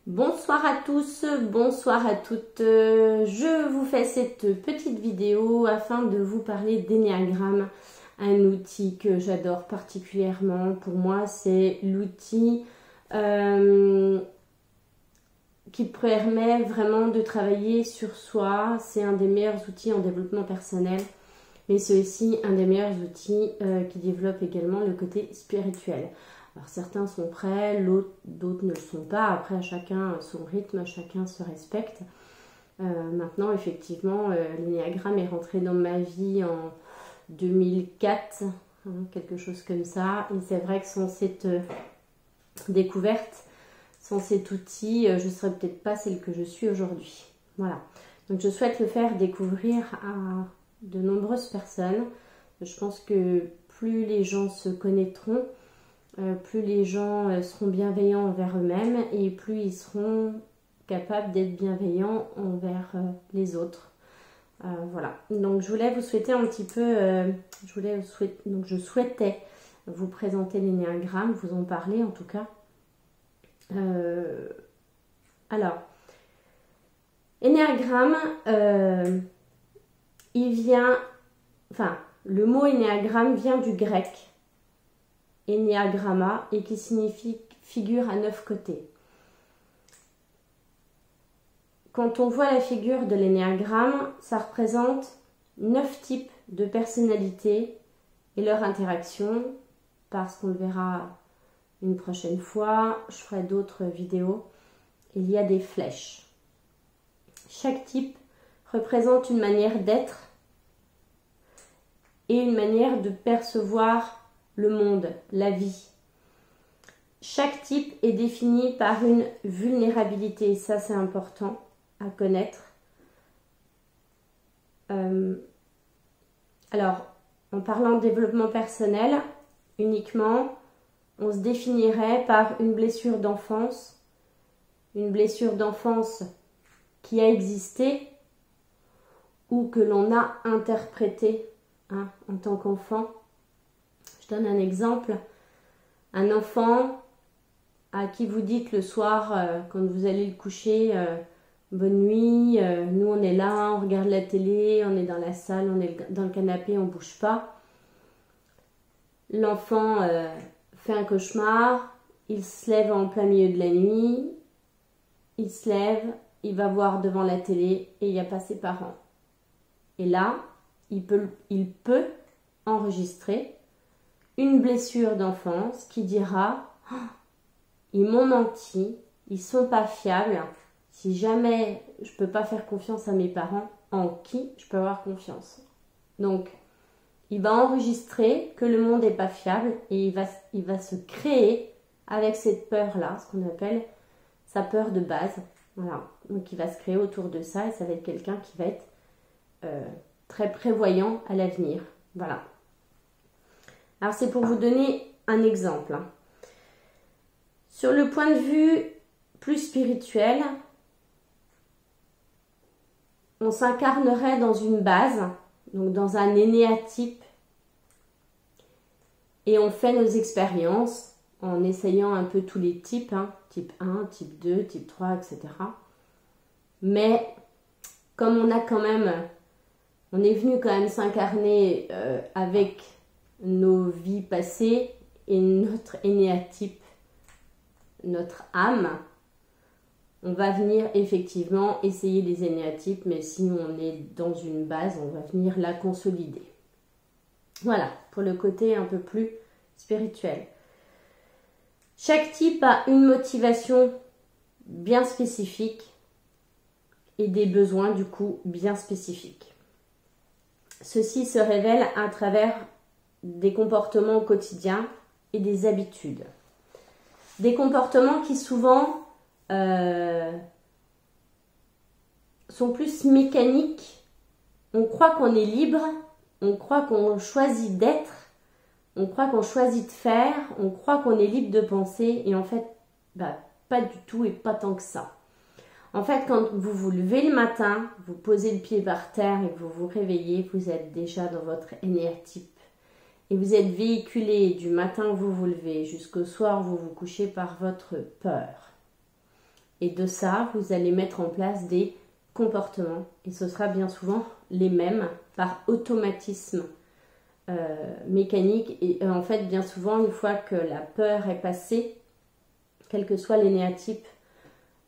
Bonsoir à tous, bonsoir à toutes. Je vous fais cette petite vidéo afin de vous parler d'énéagramme, un outil que j'adore particulièrement. Pour moi, c'est l'outil qui permet vraiment de travailler sur soi. C'est un des meilleurs outils en développement personnel, mais c'est aussi un des meilleurs outils qui développe également le côté spirituel. Alors certains sont prêts, d'autres ne le sont pas. Après, à chacun son rythme, à chacun se respecte. Maintenant, effectivement, l'énéagramme est rentré dans ma vie en 2004, quelque chose comme ça. Et c'est vrai que sans cette découverte, sans cet outil, je ne serais peut-être pas celle que je suis aujourd'hui. Voilà. Donc je souhaite le faire découvrir à de nombreuses personnes. Je pense que plus les gens se connaîtront, plus les gens seront bienveillants envers eux-mêmes et plus ils seront capables d'être bienveillants envers les autres. Voilà. Donc je voulais vous souhaiter un petit peu, je souhaitais vous présenter l'énéagramme, vous en parler en tout cas. Alors, énéagramme, le mot énéagramme vient du grec énéagramma et qui signifie figure à 9 côtés. Quand on voit la figure de l'énéagramme, ça représente 9 types de personnalités et leur interaction, parce qu'on le verra une prochaine fois, je ferai d'autres vidéos. Il y a des flèches. Chaque type représente une manière d'être et une manière de percevoir le monde, la vie. Chaque type est défini par une vulnérabilité, ça c'est important à connaître. Alors, en parlant de développement personnel, uniquement, on se définirait par une blessure d'enfance qui a existé ou que l'on a interprétée en tant qu'enfant. Je donne un exemple. Un enfant à qui vous dites le soir, quand vous allez le coucher, bonne nuit, nous on est là, on regarde la télé, on est dans la salle, on est dans le canapé, on ne bouge pas. L'enfant fait un cauchemar, il se lève en plein milieu de la nuit, il se lève, il va voir devant la télé et il n'y a pas ses parents. Et là, il peut enregistrer une blessure d'enfance qui dira oh, ils m'ont menti, ils sont pas fiables, si jamais je peux pas faire confiance à mes parents, en qui je peux avoir confiance? Donc il va enregistrer que le monde n'est pas fiable et il va se créer avec cette peur là, ce qu'on appelle sa peur de base. Voilà. Donc il va se créer autour de ça et ça va être quelqu'un qui va être très prévoyant à l'avenir. Voilà. Alors c'est pour vous donner un exemple. Sur le point de vue plus spirituel, on s'incarnerait dans une base, donc dans un énéatype, et on fait nos expériences en essayant un peu tous les types, type 1, type 2, type 3, etc. Mais comme on est venu quand même s'incarner avec nos vies passées et notre énéatype, notre âme, on va venir effectivement essayer les énéatypes, mais si on est dans une base, on va venir la consolider. Voilà, pour le côté un peu plus spirituel. Chaque type a une motivation bien spécifique et des besoins du coup bien spécifiques. Ceci se révèle à travers des comportements au quotidien et des habitudes. Des comportements qui souvent sont plus mécaniques. On croit qu'on est libre, on croit qu'on choisit d'être, on croit qu'on choisit de faire, on croit qu'on est libre de penser et en fait, pas du tout et pas tant que ça. En fait, quand vous vous levez le matin, vous posez le pied par terre et que vous vous réveillez, vous êtes déjà dans votre énéatype. Et vous êtes véhiculé du matin où vous vous levez jusqu'au soir où vous vous couchez par votre peur. Et de ça, vous allez mettre en place des comportements. Et ce sera bien souvent les mêmes par automatisme mécanique. Et en fait, bien souvent, une fois que la peur est passée, quel que soit l'énéatype,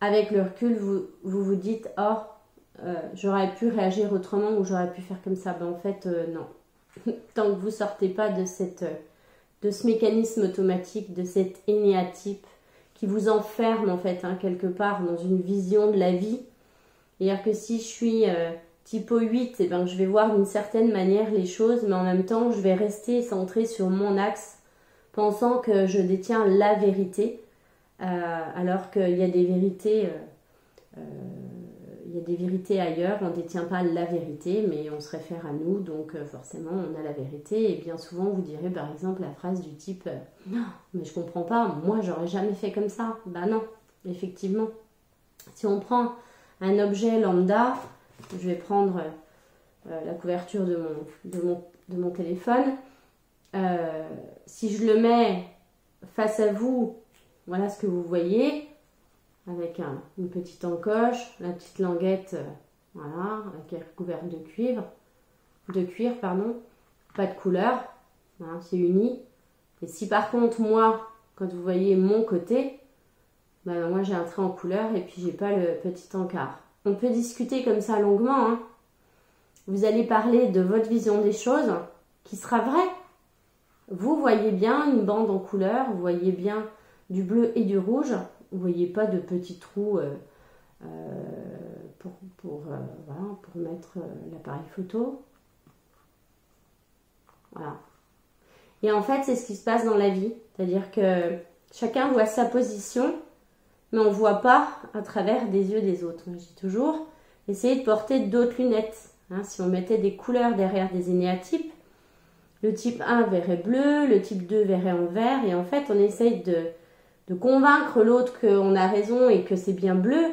avec le recul, vous dites « Oh, j'aurais pu réagir autrement ou j'aurais pu faire comme ça. » Ben, en fait, non. Tant que vous ne sortez pas de ce mécanisme automatique, de cet énéatype qui vous enferme en fait quelque part dans une vision de la vie. C'est-à-dire que si je suis typo 8, eh ben, je vais voir d'une certaine manière les choses, mais en même temps, je vais rester centrée sur mon axe, pensant que je détiens la vérité, alors qu'il y a des vérités... il y a des vérités ailleurs, on ne détient pas la vérité, mais on se réfère à nous, donc forcément on a la vérité. Et bien souvent vous direz par exemple la phrase du type non, mais je comprends pas, moi j'aurais jamais fait comme ça. Bah non, effectivement. Si on prend un objet lambda, je vais prendre la couverture de mon téléphone, si je le mets face à vous, voilà ce que vous voyez. Avec une petite encoche, la petite languette, voilà, qui est recouverte de cuir, pas de couleur, voilà, c'est uni. Et si par contre, moi, quand vous voyez mon côté, ben moi j'ai un trait en couleur et puis j'ai pas le petit encart. On peut discuter comme ça longuement, hein. Vous allez parler de votre vision des choses, qui sera vraie. Vous voyez bien une bande en couleur, vous voyez bien du bleu et du rouge. Vous ne voyez pas de petits trous pour mettre l'appareil photo. Voilà. Et en fait, c'est ce qui se passe dans la vie. C'est-à-dire que chacun voit sa position, mais on ne voit pas à travers des yeux des autres. Moi, je dis toujours, essayez de porter d'autres lunettes. Hein, si on mettait des couleurs derrière des énéatypes, le type 1 verrait bleu, le type 2 verrait en vert, et en fait, on essaye de convaincre l'autre qu'on a raison et que c'est bien bleu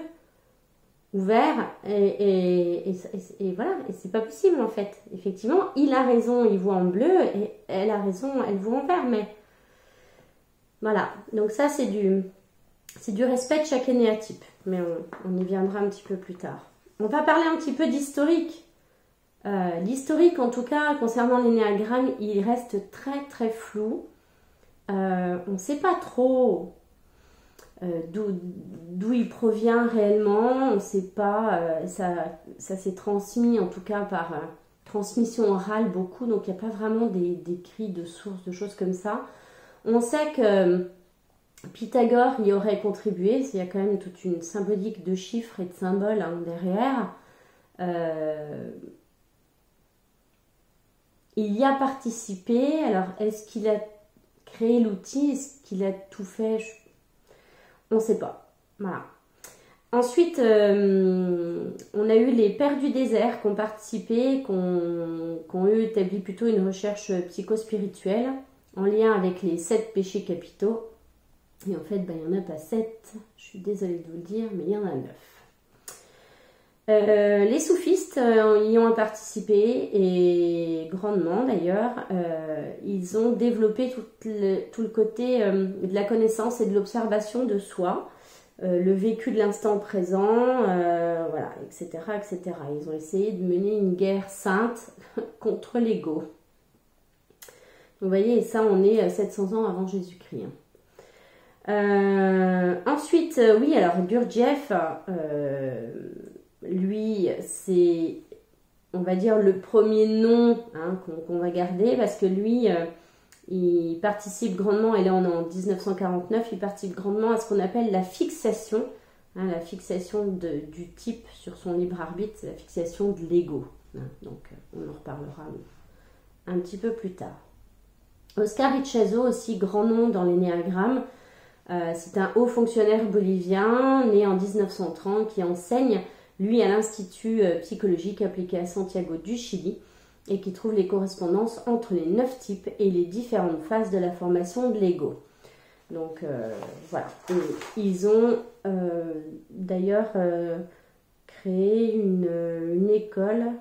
ou vert, et voilà, et c'est pas possible en fait. Effectivement, il a raison, il voit en bleu, et elle a raison, elle voit en vert, mais voilà. Donc ça, c'est du respect de chaque énéatype, mais on y viendra un petit peu plus tard. On va parler un petit peu d'historique. L'historique, en tout cas, concernant l'énéagramme, il reste très très flou. On ne sait pas trop d'où il provient réellement, on ne sait pas, ça s'est transmis en tout cas par transmission orale beaucoup, donc il n'y a pas vraiment d'écrits de sources, de choses comme ça. On sait que Pythagore y aurait contribué, il y a quand même toute une symbolique de chiffres et de symboles derrière. Il y a participé, alors est-ce qu'il a créé l'outil, est-ce qu'il a tout fait? On ne sait pas. Voilà. Ensuite, on a eu les Pères du désert qui ont participé, qui ont établi plutôt une recherche psychospirituelle en lien avec les 7 péchés capitaux. Et en fait, il n'y en a pas 7, je suis désolée de vous le dire, mais il y en a 9. Les soufistes y ont participé, et grandement d'ailleurs. Ils ont développé tout le côté de la connaissance et de l'observation de soi, le vécu de l'instant présent, voilà, etc., etc. Ils ont essayé de mener une guerre sainte contre l'ego. Vous voyez, et ça, on est 700 ans avant Jésus-Christ. Ensuite, oui, alors Gurdjieff, lui, c'est, on va dire, le premier nom qu'on va garder, parce que lui, il participe grandement, et là on est en 1949, il participe grandement à ce qu'on appelle la fixation, la fixation du type sur son libre arbitre, c'est la fixation de l'ego. Donc on en reparlera un petit peu plus tard. Oscar Ichazo, aussi grand nom dans l'énéagramme, c'est un haut fonctionnaire bolivien, né en 1930, qui enseigne, lui, à l'Institut psychologique appliqué à Santiago du Chili, et qui trouve les correspondances entre les 9 types et les différentes phases de la formation de l'ego. Donc voilà, et ils ont d'ailleurs créé une école.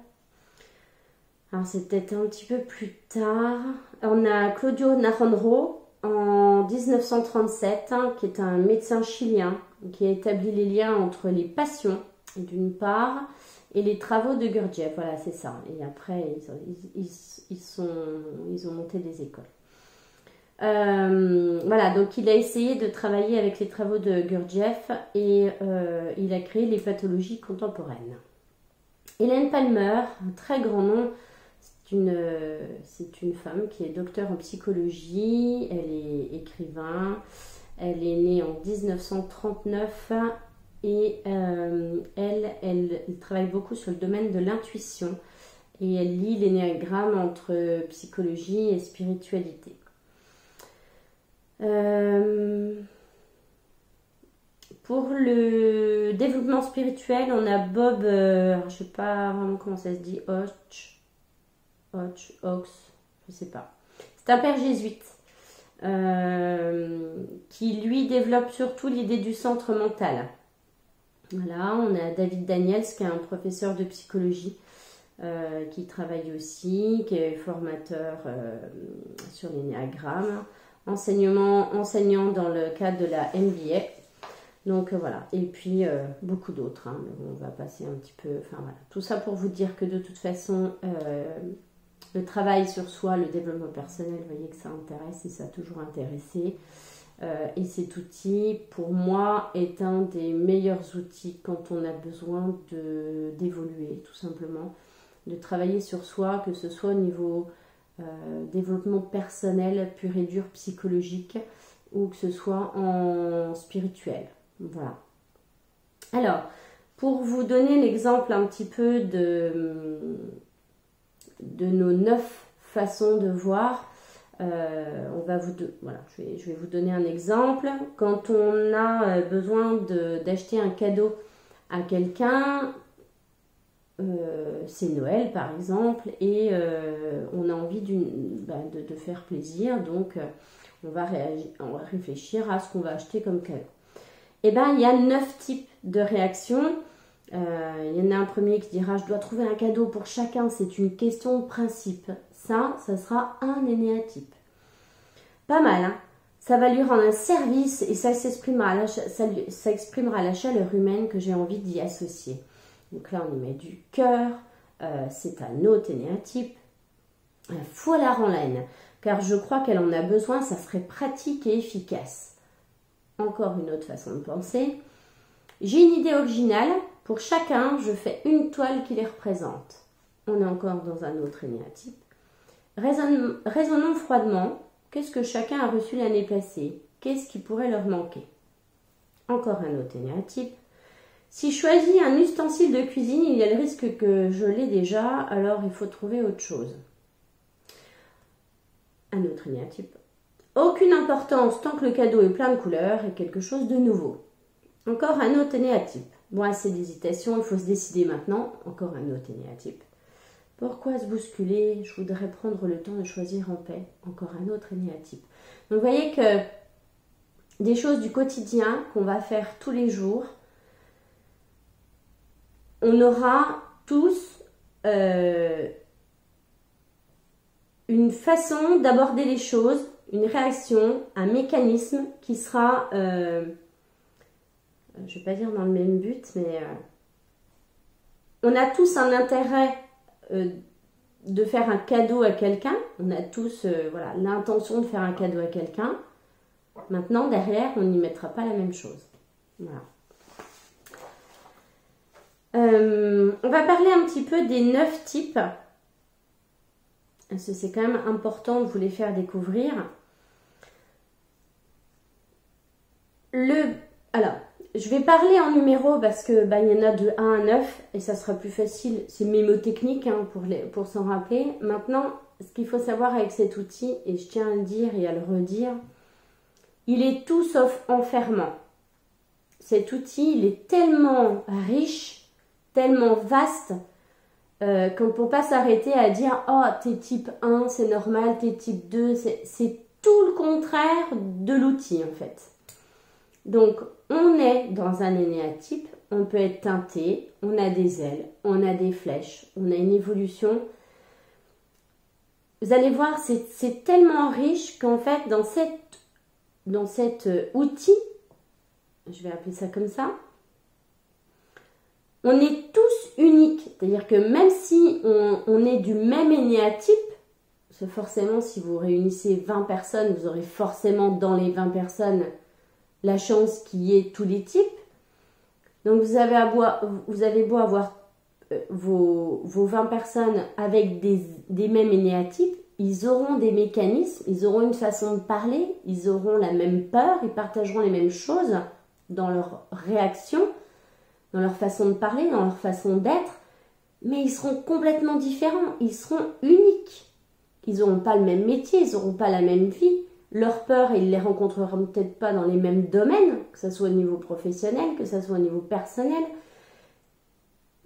Alors c'est peut-être un petit peu plus tard. On a Claudio Naranjo en 1937, qui est un médecin chilien, qui a établi les liens entre les passions, d'une part, et les travaux de Gurdjieff. Voilà, c'est ça. Et après, ils ont monté des écoles. Voilà, donc il a essayé de travailler avec les travaux de Gurdjieff et il a créé les pathologies contemporaines. Hélène Palmer, un très grand nom, c'est une femme qui est docteure en psychologie, elle est écrivain, elle est née en 1939 et elle travaille beaucoup sur le domaine de l'intuition et elle lie l'énéagramme entre psychologie et spiritualité. Pour le développement spirituel, on a Bob, je ne sais pas vraiment comment ça se dit, Ox, je sais pas. C'est un père jésuite qui lui développe surtout l'idée du centre mental. Voilà, on a David Daniels qui est un professeur de psychologie qui travaille aussi, qui est formateur sur l'énéagramme, enseignant dans le cadre de la MBA. Donc voilà, et puis beaucoup d'autres, hein, mais bon, on va passer un petit peu, enfin voilà, tout ça pour vous dire que de toute façon, le travail sur soi, le développement personnel, vous voyez que ça intéresse et ça a toujours intéressé. Et cet outil, pour moi, est un des meilleurs outils quand on a besoin d'évoluer, tout simplement, de travailler sur soi, que ce soit au niveau développement personnel pur et dur, psychologique, ou que ce soit en spirituel. Voilà. Alors, pour vous donner l'exemple un petit peu de nos 9 façons de voir, voilà, je vais vous donner un exemple. Quand on a besoin d'acheter un cadeau à quelqu'un, c'est Noël par exemple, et on a envie de faire plaisir, donc on va réfléchir à ce qu'on va acheter comme cadeau. Et bien, il y a 9 types de réactions. Il y en a un premier qui dira « Je dois trouver un cadeau pour chacun, c'est une question de principe ». Ça sera un énéatype. Pas mal, hein. Ça va lui rendre un service et ça exprimera la chaleur humaine que j'ai envie d'y associer. Donc là, on y met du cœur. C'est un autre énéatype. Foi la rend la haine, car je crois qu'elle en a besoin, ça serait pratique et efficace. Encore une autre façon de penser. J'ai une idée originale. Pour chacun, je fais une toile qui les représente. On est encore dans un autre énéatype. Raisonnons froidement. Qu'est-ce que chacun a reçu l'année passée? Qu'est-ce qui pourrait leur manquer? Encore un autre énéatype. Si je choisis un ustensile de cuisine, il y a le risque que je l'ai déjà, alors il faut trouver autre chose. Un autre énéatype. Aucune importance tant que le cadeau est plein de couleurs et quelque chose de nouveau. Encore un autre énéatype. Bon, assez d'hésitation, il faut se décider maintenant. Encore un autre énéatype. Pourquoi se bousculer? Je voudrais prendre le temps de choisir en paix. Encore un autre énéatype. Donc, vous voyez que des choses du quotidien qu'on va faire tous les jours, on aura tous une façon d'aborder les choses, une réaction, un mécanisme qui sera, je ne vais pas dire dans le même but, mais on a tous un intérêt de faire un cadeau à quelqu'un. On a tous voilà, l'intention de faire un cadeau à quelqu'un. Maintenant, derrière, on n'y mettra pas la même chose. Voilà. On va parler un petit peu des 9 types. Parce que c'est quand même important de vous les faire découvrir. Alors, je vais parler en numéros parce que il y en a de 1 à 9 et ça sera plus facile. C'est mémotechnique hein, pour s'en rappeler. Maintenant, ce qu'il faut savoir avec cet outil, et je tiens à le dire et à le redire, il est tout sauf enfermant. Cet outil, il est tellement riche, tellement vaste, qu'on ne peut pas s'arrêter à dire « Oh, t'es type 1, c'est normal, t'es type 2 », c'est tout le contraire de l'outil en fait. Donc, on est dans un énéatype, on peut être teinté, on a des ailes, on a des flèches, on a une évolution. Vous allez voir, c'est tellement riche qu'en fait, dans cet outil, je vais appeler ça comme ça. On est tous uniques, c'est-à-dire que même si on est du même énéatype, parce que forcément si vous réunissez 20 personnes, vous aurez forcément dans les 20 personnes la chance qu'il y ait tous les types. Donc vous avez beau avoir vos 20 personnes avec des mêmes énéatypes, ils auront des mécanismes, ils auront une façon de parler, ils auront la même peur, ils partageront les mêmes choses dans leur réaction, dans leur façon de parler, dans leur façon d'être, mais ils seront complètement différents, ils seront uniques. Ils n'auront pas le même métier, ils n'auront pas la même vie, leurs peurs, ils ne les rencontreront peut-être pas dans les mêmes domaines, que ce soit au niveau professionnel, que ce soit au niveau personnel,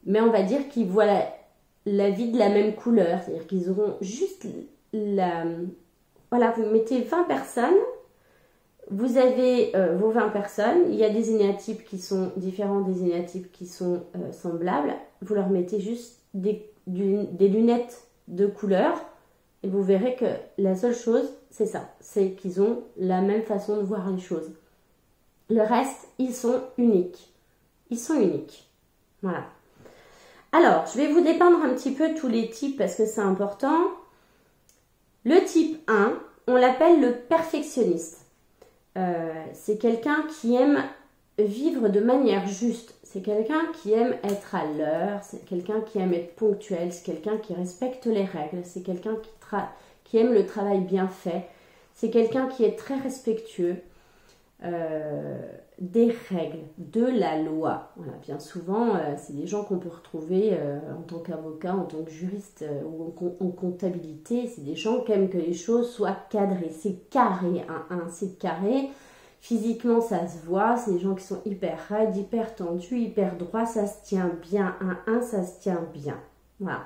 mais on va dire qu'ils voient la vie de la même couleur, c'est-à-dire qu'ils auront juste Voilà, vous mettez 20 personnes, vous avez vos 20 personnes, il y a des énéatypes qui sont différents des énéatypes qui sont semblables, vous leur mettez juste des lunettes de couleur et vous verrez que la seule chose, c'est ça, c'est qu'ils ont la même façon de voir les choses. Le reste, ils sont uniques. Ils sont uniques. Voilà. Alors, je vais vous dépeindre un petit peu tous les types parce que c'est important. Le type 1, on l'appelle le perfectionniste. C'est quelqu'un qui aime vivre de manière juste. C'est quelqu'un qui aime être à l'heure. C'est quelqu'un qui aime être ponctuel. C'est quelqu'un qui respecte les règles. C'est quelqu'un qui aime le travail bien fait. C'est quelqu'un qui est très respectueux des règles, de la loi. Voilà, bien souvent, c'est des gens qu'on peut retrouver en tant qu'avocat, en tant que juriste ou en comptabilité. C'est des gens qui aiment que les choses soient cadrées. C'est carré, c'est carré. Physiquement, ça se voit. C'est des gens qui sont hyper raides, hyper tendus, hyper droits. Ça se tient bien. Ça se tient bien. Voilà.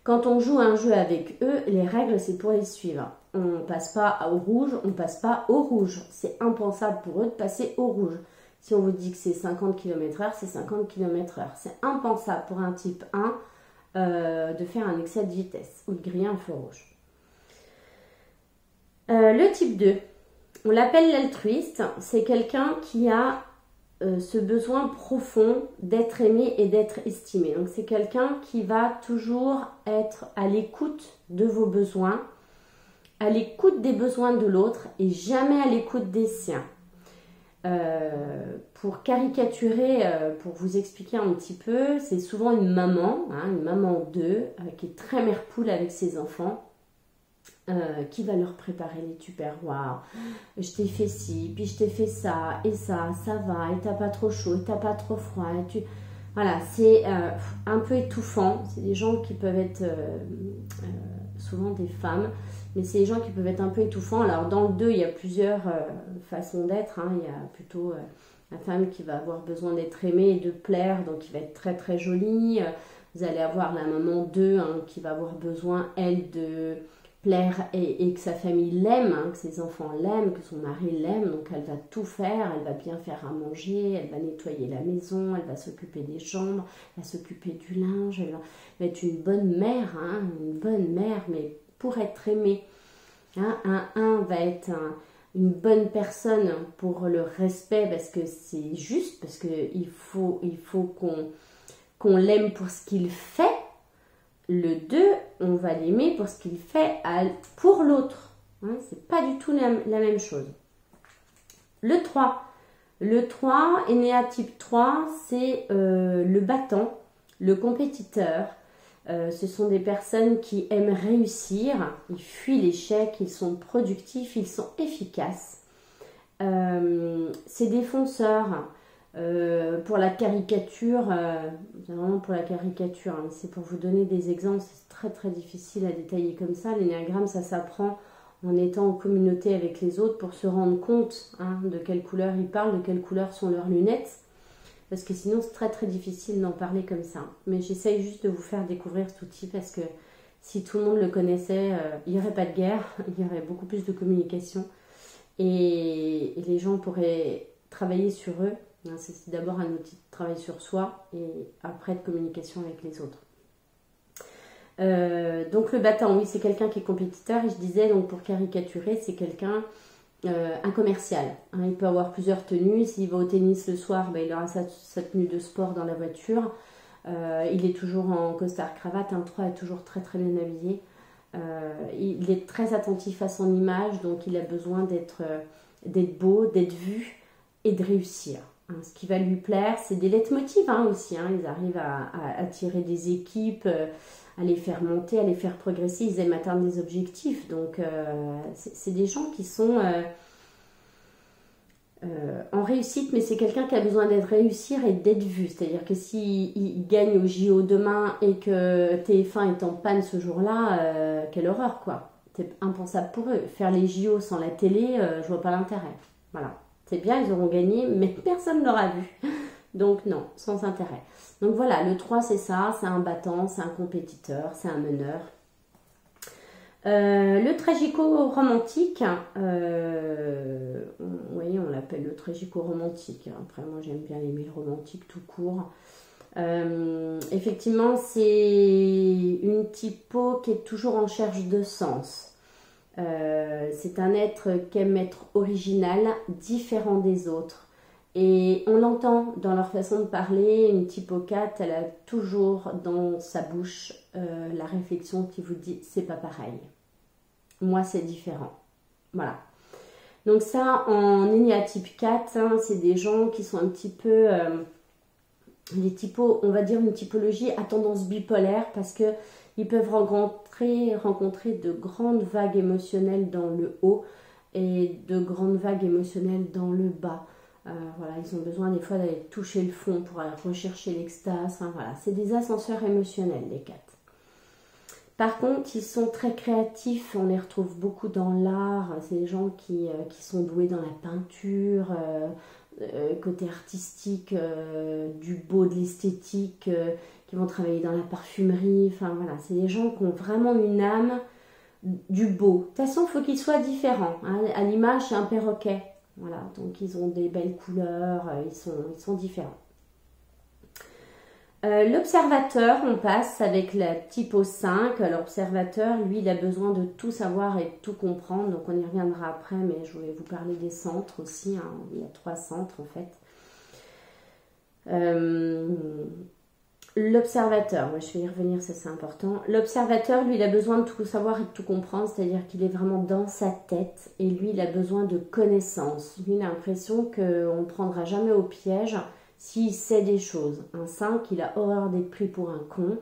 Quand on joue un jeu avec eux, les règles, c'est pour les suivre. On ne passe pas au rouge, on ne passe pas au rouge. C'est impensable pour eux de passer au rouge. Si on vous dit que c'est 50 km/h, c'est 50 km/h. C'est impensable pour un type 1 de faire un excès de vitesse ou de griller un feu rouge. Le type 2, on l'appelle l'altruiste. C'est quelqu'un qui a ce besoin profond d'être aimé et d'être estimé. Donc c'est quelqu'un qui va toujours être à l'écoute de vos besoins, à l'écoute des besoins de l'autre et jamais à l'écoute des siens. Pour caricaturer, pour vous expliquer un petit peu, c'est souvent une maman 2, qui est très mère poule avec ses enfants, qui va leur préparer les tupperwares. Je t'ai fait ci, puis je t'ai fait ça, et ça va, et t'as pas trop chaud, et t'as pas trop froid. Voilà, c'est un peu étouffant. C'est des gens qui peuvent être souvent des femmes, mais c'est des gens qui peuvent être un peu étouffants. Alors dans le 2, il y a plusieurs façons d'être. Il y a plutôt la femme qui va avoir besoin d'être aimée et de plaire, donc qui va être très très jolie. Vous allez avoir la maman 2 qui va avoir besoin, elle, de plaire et que sa famille l'aime, que ses enfants l'aiment, que son mari l'aime, donc elle va tout faire, elle va bien faire à manger, elle va nettoyer la maison, elle va s'occuper des chambres, elle va s'occuper du linge, elle va être une bonne mère, mais pour être aimée. Un 1 va être une bonne personne pour le respect parce que c'est juste, parce qu'il faut qu'on l'aime pour ce qu'il fait. Le 2, on va l'aimer pour ce qu'il fait pour l'autre. C'est pas du tout la même chose. Le 3. Le 3, énéatype 3, c'est le battant, le compétiteur. Ce sont des personnes qui aiment réussir, ils fuient l'échec, ils sont productifs, ils sont efficaces. C'est des fonceurs. Pour la caricature, c'est vraiment pour la caricature, c'est pour vous donner des exemples, c'est très très difficile à détailler comme ça. L'énéagramme, ça s'apprend en étant en communauté avec les autres pour se rendre compte de quelle couleur ils parlent, de quelle couleur sont leurs lunettes, parce que sinon c'est très très difficile d'en parler comme ça. Mais j'essaye juste de vous faire découvrir cet outil parce que si tout le monde le connaissait, il n'y aurait pas de guerre, il y aurait beaucoup plus de communication et les gens pourraient travailler sur eux. C'est d'abord un outil de travail sur soi et après de communication avec les autres. Donc le battant, oui, c'est quelqu'un qui est compétiteur et je disais, donc pour caricaturer, c'est quelqu'un un commercial. Hein, il peut avoir plusieurs tenues. S'il va au tennis le soir, ben, il aura sa tenue de sport dans la voiture. Il est toujours en costard cravate. Un 3 est toujours très très bien habillé. Il est très attentif à son image, donc il a besoin d'être beau, d'être vu et de réussir. Hein, ce qui va lui plaire, c'est des leitmotivs hein, aussi. Hein, ils arrivent à attirer des équipes, à les faire monter, à les faire progresser. Ils aiment atteindre des objectifs. Donc, c'est des gens qui sont en réussite, mais c'est quelqu'un qui a besoin d'être réussir et d'être vu. C'est-à-dire que s'il gagne au JO demain et que TF1 est en panne ce jour-là, quelle horreur quoi. C'est impensable pour eux. Faire les JO sans la télé, je vois pas l'intérêt. Voilà. C'est bien, ils auront gagné, mais personne ne l'aura vu. Donc non, sans intérêt. Donc voilà, le 3 c'est ça, c'est un battant, c'est un compétiteur, c'est un meneur. Le tragico-romantique, oui, on l'appelle le tragico-romantique. Après, moi j'aime bien les mille romantiques tout court. Effectivement, c'est une typo qui est toujours en recherche de sens. C'est un être qui aime être original, différent des autres. Et on l'entend dans leur façon de parler. Une typo 4, elle a toujours dans sa bouche la réflexion qui vous dit c'est pas pareil. Moi, c'est différent. Voilà. Donc ça, en énéatype 4, hein, c'est des gens qui sont un petit peu... des typos, on va dire une typologie à tendance bipolaire parce que ils peuvent rencontrer de grandes vagues émotionnelles dans le haut et de grandes vagues émotionnelles dans le bas. Voilà, ils ont besoin des fois d'aller toucher le fond pour aller rechercher l'extase. Hein, voilà, c'est des ascenseurs émotionnels, les 4. Par contre, ils sont très créatifs, on les retrouve beaucoup dans l'art. C'est des gens qui sont doués dans la peinture, côté artistique, du beau, de l'esthétique, qui vont travailler dans la parfumerie. Enfin voilà, c'est des gens qui ont vraiment une âme du beau. De toute façon, il faut qu'ils soient différents. Hein. À l'image, c'est un perroquet. Voilà, donc ils ont des belles couleurs, ils sont différents. L'observateur, on passe avec la typo 5. L'observateur, lui, il a besoin de tout savoir et de tout comprendre. Donc, on y reviendra après, mais je voulais vous parler des centres aussi. Hein. Il y a 3 centres, en fait. L'observateur, je vais y revenir, ça c'est important. L'observateur, lui, il a besoin de tout savoir et de tout comprendre. C'est-à-dire qu'il est vraiment dans sa tête. Et lui, il a besoin de connaissances. Lui, il a l'impression qu'on ne le prendra jamais au piège. S'il sait des choses, un 5, il a horreur d'être pris pour un con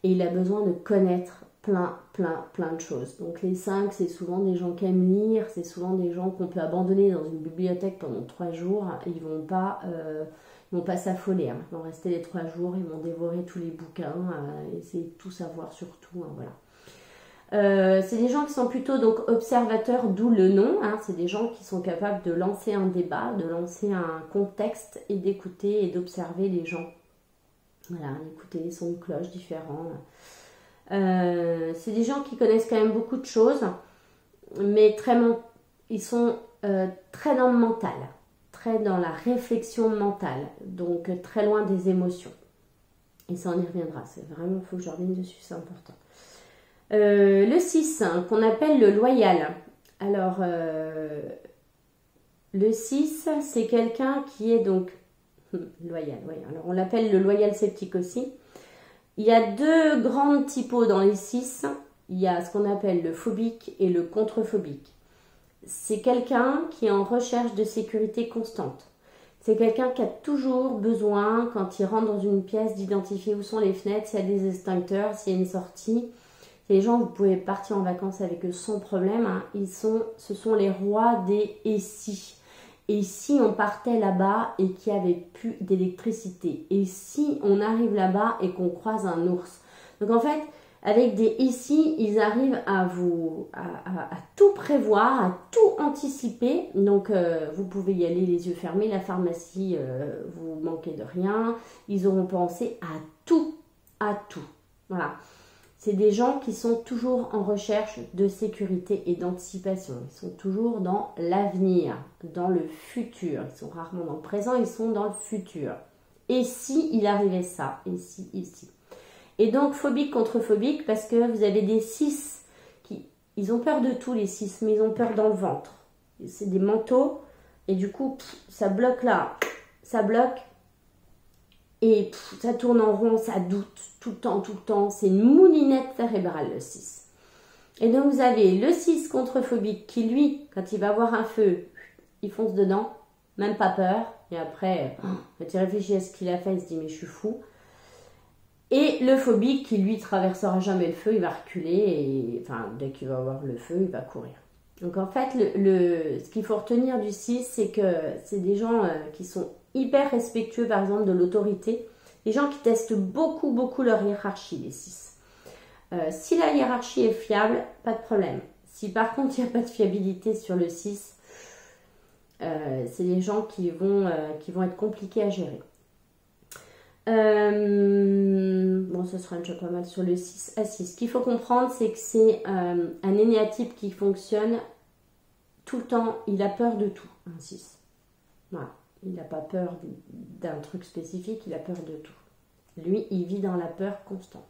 et il a besoin de connaître plein de choses. Donc les 5, c'est souvent des gens qui aiment lire, c'est souvent des gens qu'on peut abandonner dans une bibliothèque pendant 3 jours et ils vont pas s'affoler. Hein. Ils vont rester les 3 jours, ils vont dévorer tous les bouquins, essayer de tout savoir sur tout. Hein, voilà. C'est des gens qui sont plutôt donc observateurs, d'où le nom. Hein, c'est des gens qui sont capables de lancer un débat, de lancer un contexte et d'écouter et d'observer les gens. Voilà, d'écouter les sons de cloche différents. C'est des gens qui connaissent quand même beaucoup de choses, mais ils sont très dans le mental, très dans la réflexion mentale, donc très loin des émotions. Et ça, on y reviendra. C'est vraiment, il faut que je revienne dessus, c'est important. Le 6, hein, qu'on appelle le loyal. Alors, le 6, c'est quelqu'un qui est donc loyal. Oui. Alors, on l'appelle le loyal sceptique aussi. Il y a 2 grandes typos dans les 6. Il y a ce qu'on appelle le phobique et le contre-phobique. C'est quelqu'un qui est en recherche de sécurité constante. C'est quelqu'un qui a toujours besoin, quand il rentre dans une pièce, d'identifier où sont les fenêtres, s'il y a des extincteurs, s'il y a une sortie. Les gens, vous pouvez partir en vacances avec eux sans problème. Hein. Ce sont les rois des « et si ». Et si on partait là-bas et qu'il n'y avait plus d'électricité? Et si on arrive là-bas et qu'on croise un ours? Donc en fait, avec des « et si », ils arrivent à tout prévoir, à tout anticiper. Donc vous pouvez y aller les yeux fermés. La pharmacie, vous manquez de rien. Ils auront pensé à tout. Voilà. C'est des gens qui sont toujours en recherche de sécurité et d'anticipation. Ils sont toujours dans l'avenir, dans le futur. Ils sont rarement dans le présent, ils sont dans le futur. Et si il arrivait ça? Et si, et si. Et donc, phobique contre phobique, parce que vous avez des 6 ils ont peur de tout, les 6, mais ils ont peur dans le ventre. c'est des manteaux. Et du coup, ça bloque là, ça bloque. Et ça tourne en rond, ça doute tout le temps. C'est une moulinette cérébrale, le 6. Et donc, vous avez le 6 contrephobique qui, lui, quand il va voir un feu, il fonce dedans, même pas peur. Et après, quand il réfléchit à ce qu'il a fait, il se dit, mais je suis fou. Et le phobique qui, lui, traversera jamais le feu, il va reculer. Et enfin, dès qu'il va voir le feu, il va courir. Donc, en fait, ce qu'il faut retenir du 6, c'est que c'est des gens qui sont hyper respectueux, par exemple, de l'autorité. Des gens qui testent beaucoup leur hiérarchie, les 6. Si la hiérarchie est fiable, pas de problème. Si par contre il n'y a pas de fiabilité sur le 6, c'est des gens qui vont être compliqués à gérer. Bon, ce sera déjà pas mal sur le 6 à 6. Ce qu'il faut comprendre, c'est que c'est un énéatype qui fonctionne tout le temps. Il a peur de tout, un 6. Voilà. Il n'a pas peur d'un truc spécifique, il a peur de tout. Lui, il vit dans la peur constante.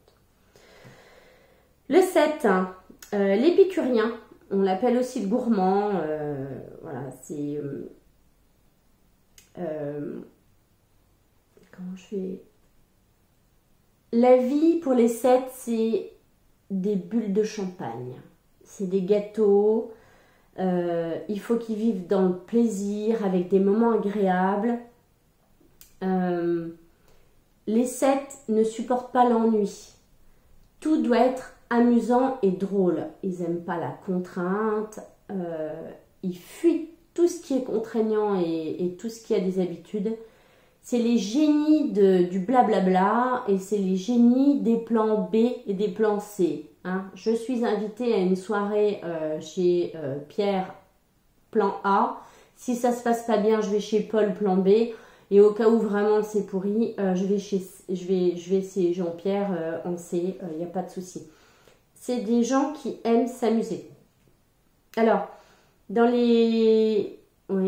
Le 7, l'épicurien, on l'appelle aussi le gourmand. Voilà, c'est... comment je fais? La vie pour les 7, c'est des bulles de champagne. C'est des gâteaux. Il faut qu'ils vivent dans le plaisir, avec des moments agréables. Les 7 ne supportent pas l'ennui. Tout doit être amusant et drôle. Ils n'aiment pas la contrainte. Ils fuient tout ce qui est contraignant et tout ce qui a des habitudes. C'est les génies du blablabla et c'est les génies des plans B et des plans C. Hein. Je suis invitée à une soirée chez Pierre, plan A. Si ça se passe pas bien, je vais chez Paul, plan B. Et au cas où vraiment c'est pourri, je vais chez Jean-Pierre en C. Il n'y a pas de souci. C'est des gens qui aiment s'amuser. Alors, dans les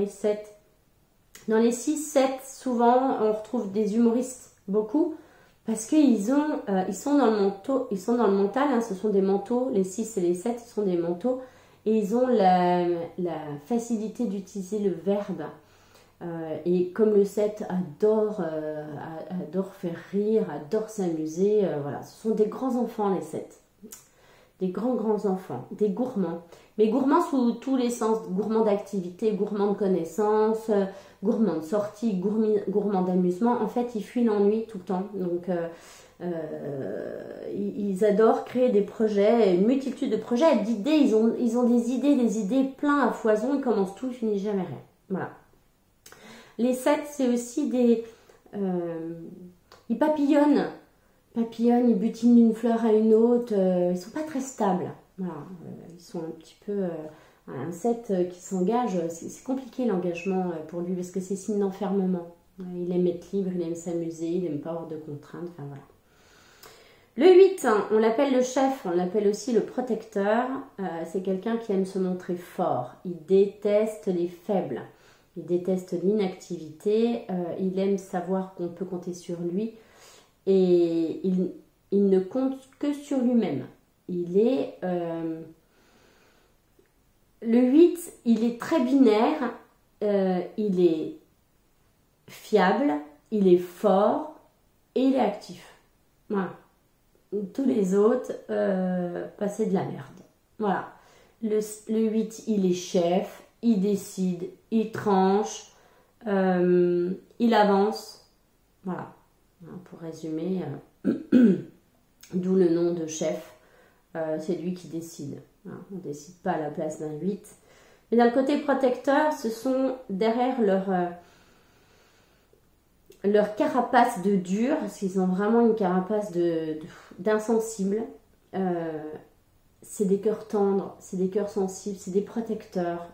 7, dans les 6, 7, souvent, on retrouve des humoristes, beaucoup, parce qu'ils sont dans le mental, hein, ce sont des manteaux, les 6 et les 7, ce sont des manteaux, et ils ont la facilité d'utiliser le verbe. Et comme le 7 adore faire rire, adore s'amuser, voilà, ce sont des grands enfants, les 7. Des grands enfants, des gourmands. Mais gourmands sous tous les sens, gourmands d'activité, gourmands de connaissances, gourmands de sortie, gourmands d'amusement. En fait, ils fuient l'ennui tout le temps. Donc, ils adorent créer des projets, une multitude de projets, d'idées. Ils ont des idées plein à foison. Ils commencent tout, ils finissent jamais rien. Voilà. Les 7, c'est aussi des... ils papillonnent. Ils butinent d'une fleur à une autre, ils sont pas très stables. Voilà, ils sont un petit peu... un 7 qui s'engage, c'est compliqué l'engagement pour lui parce que c'est signe d'enfermement. Il aime être libre, il aime s'amuser, il n'aime pas avoir de contraintes, enfin voilà. Le 8, on l'appelle le chef, on l'appelle aussi le protecteur. C'est quelqu'un qui aime se montrer fort. Il déteste les faibles. Il déteste l'inactivité. Il aime savoir qu'on peut compter sur lui. Et il ne compte que sur lui-même. Il est... le 8, il est très binaire. Il est fiable. Il est fort. Et il est actif. Voilà. Tous les autres, c'est de la merde. Voilà. Le 8, il est chef. Il décide. Il tranche. Il avance. Voilà. Pour résumer, d'où le nom de chef, c'est lui qui décide. On ne décide pas à la place d'un 8. Mais d'un côté protecteur, ce sont derrière leur carapace de dur, parce qu'ils ont vraiment une carapace d'insensible. C'est des cœurs tendres, c'est des cœurs sensibles, c'est des protecteurs.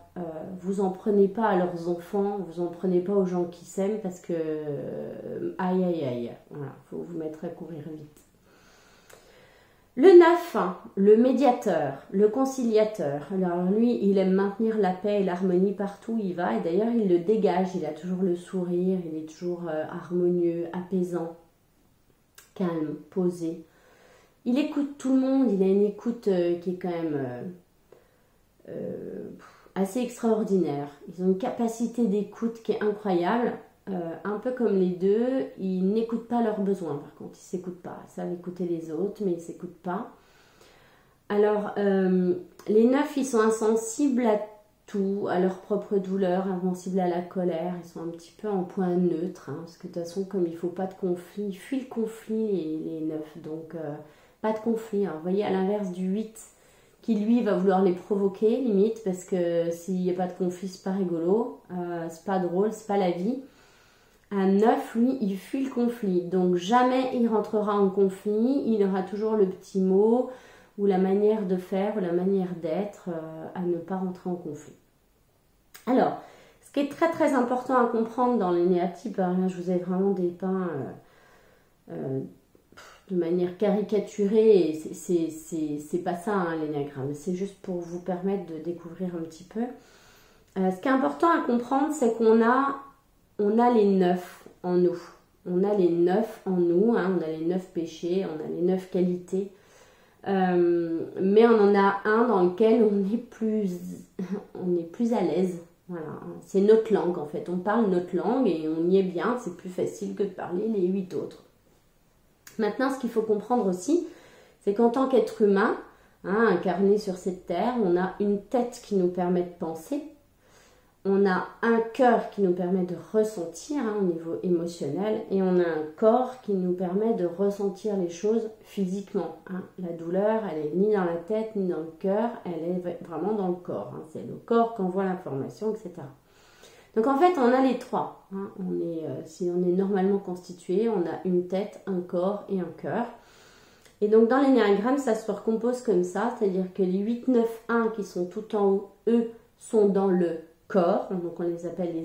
Vous en prenez pas à leurs enfants, vous en prenez pas aux gens qui s'aiment parce que aïe, voilà, faut vous mettre à courir vite. Le 9, le médiateur, le conciliateur. Alors lui, il aime maintenir la paix et l'harmonie partout où il va et d'ailleurs il le dégage, il a toujours le sourire, il est toujours harmonieux, apaisant, calme, posé. Il écoute tout le monde, il a une écoute qui est quand même assez extraordinaires. Ils ont une capacité d'écoute qui est incroyable. Un peu comme les deux, ils n'écoutent pas leurs besoins. Par contre, ils ne s'écoutent pas. Ils savent écouter les autres, mais ils ne s'écoutent pas. Alors, les 9, ils sont insensibles à tout, à leur propre douleur, insensibles à la colère. Ils sont un petit peu en point neutre, hein, parce que de toute façon, comme il ne faut pas de conflit, ils fuient le conflit, les 9. Donc, pas de conflit. Hein. Vous voyez, à l'inverse du 8, qui lui va vouloir les provoquer, limite, parce que s'il n'y a pas de conflit, c'est pas rigolo, c'est pas drôle, c'est pas la vie. Un 9, lui, il fuit le conflit. Donc, jamais il rentrera en conflit. Il aura toujours le petit mot ou la manière de faire ou la manière d'être à ne pas rentrer en conflit. Alors, ce qui est très très important à comprendre dans l'énéatype, là je vous ai vraiment dépeint de manière caricaturée, et c'est pas ça hein, l'énéagramme, c'est juste pour vous permettre de découvrir un petit peu. Ce qui est important à comprendre, c'est qu'on a les 9 en nous. On a les 9 en nous, hein, on a les 9 péchés, on a les 9 qualités. Mais on en a un dans lequel on est plus à l'aise. Voilà. C'est notre langue en fait. On parle notre langue et on y est bien. C'est plus facile que de parler les 8 autres. Maintenant, ce qu'il faut comprendre aussi, c'est qu'en tant qu'être humain, hein, incarné sur cette terre, on a une tête qui nous permet de penser. On a un cœur qui nous permet de ressentir hein, au niveau émotionnel et on a un corps qui nous permet de ressentir les choses physiquement. Hein. La douleur, elle est ni dans la tête ni dans le cœur, elle est vraiment dans le corps. Hein. C'est le corps qui envoie l'information, etc. Donc en fait, on a les trois. Hein. Si on est normalement constitué, on a une tête, un corps et un cœur. Et donc dans l'énéagramme, ça se recompose comme ça, c'est-à-dire que les 8, 9, 1 qui sont tout en haut, eux, sont dans le corps, donc on les appelle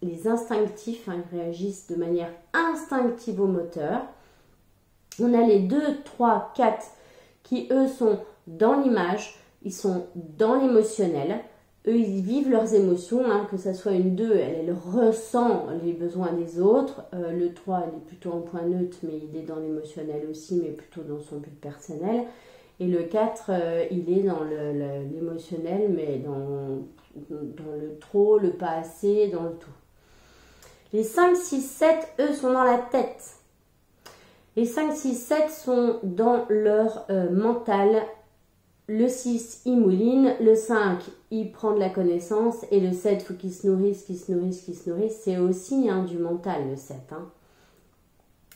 les instinctifs, hein, ils réagissent de manière instinctive au moteur. On a les 2, 3, 4 qui eux sont dans l'image, ils sont dans l'émotionnel, eux ils vivent leurs émotions, hein, que ça soit une 2, elle ressent les besoins des autres, le 3 il est plutôt en point neutre mais il est dans l'émotionnel aussi mais plutôt dans son but personnel, et le 4 il est dans l'émotionnel mais dans le trop, le pas assez, dans le tout. Les 5, 6, 7, eux, sont dans la tête. Les 5, 6, 7 sont dans leur mental. Le 6, il mouline. Le 5, il prend de la connaissance. Et le 7, il faut qu'il se nourrisse, qu'il se nourrisse, qu'il se nourrisse. C'est aussi hein, du mental, le 7. Hein.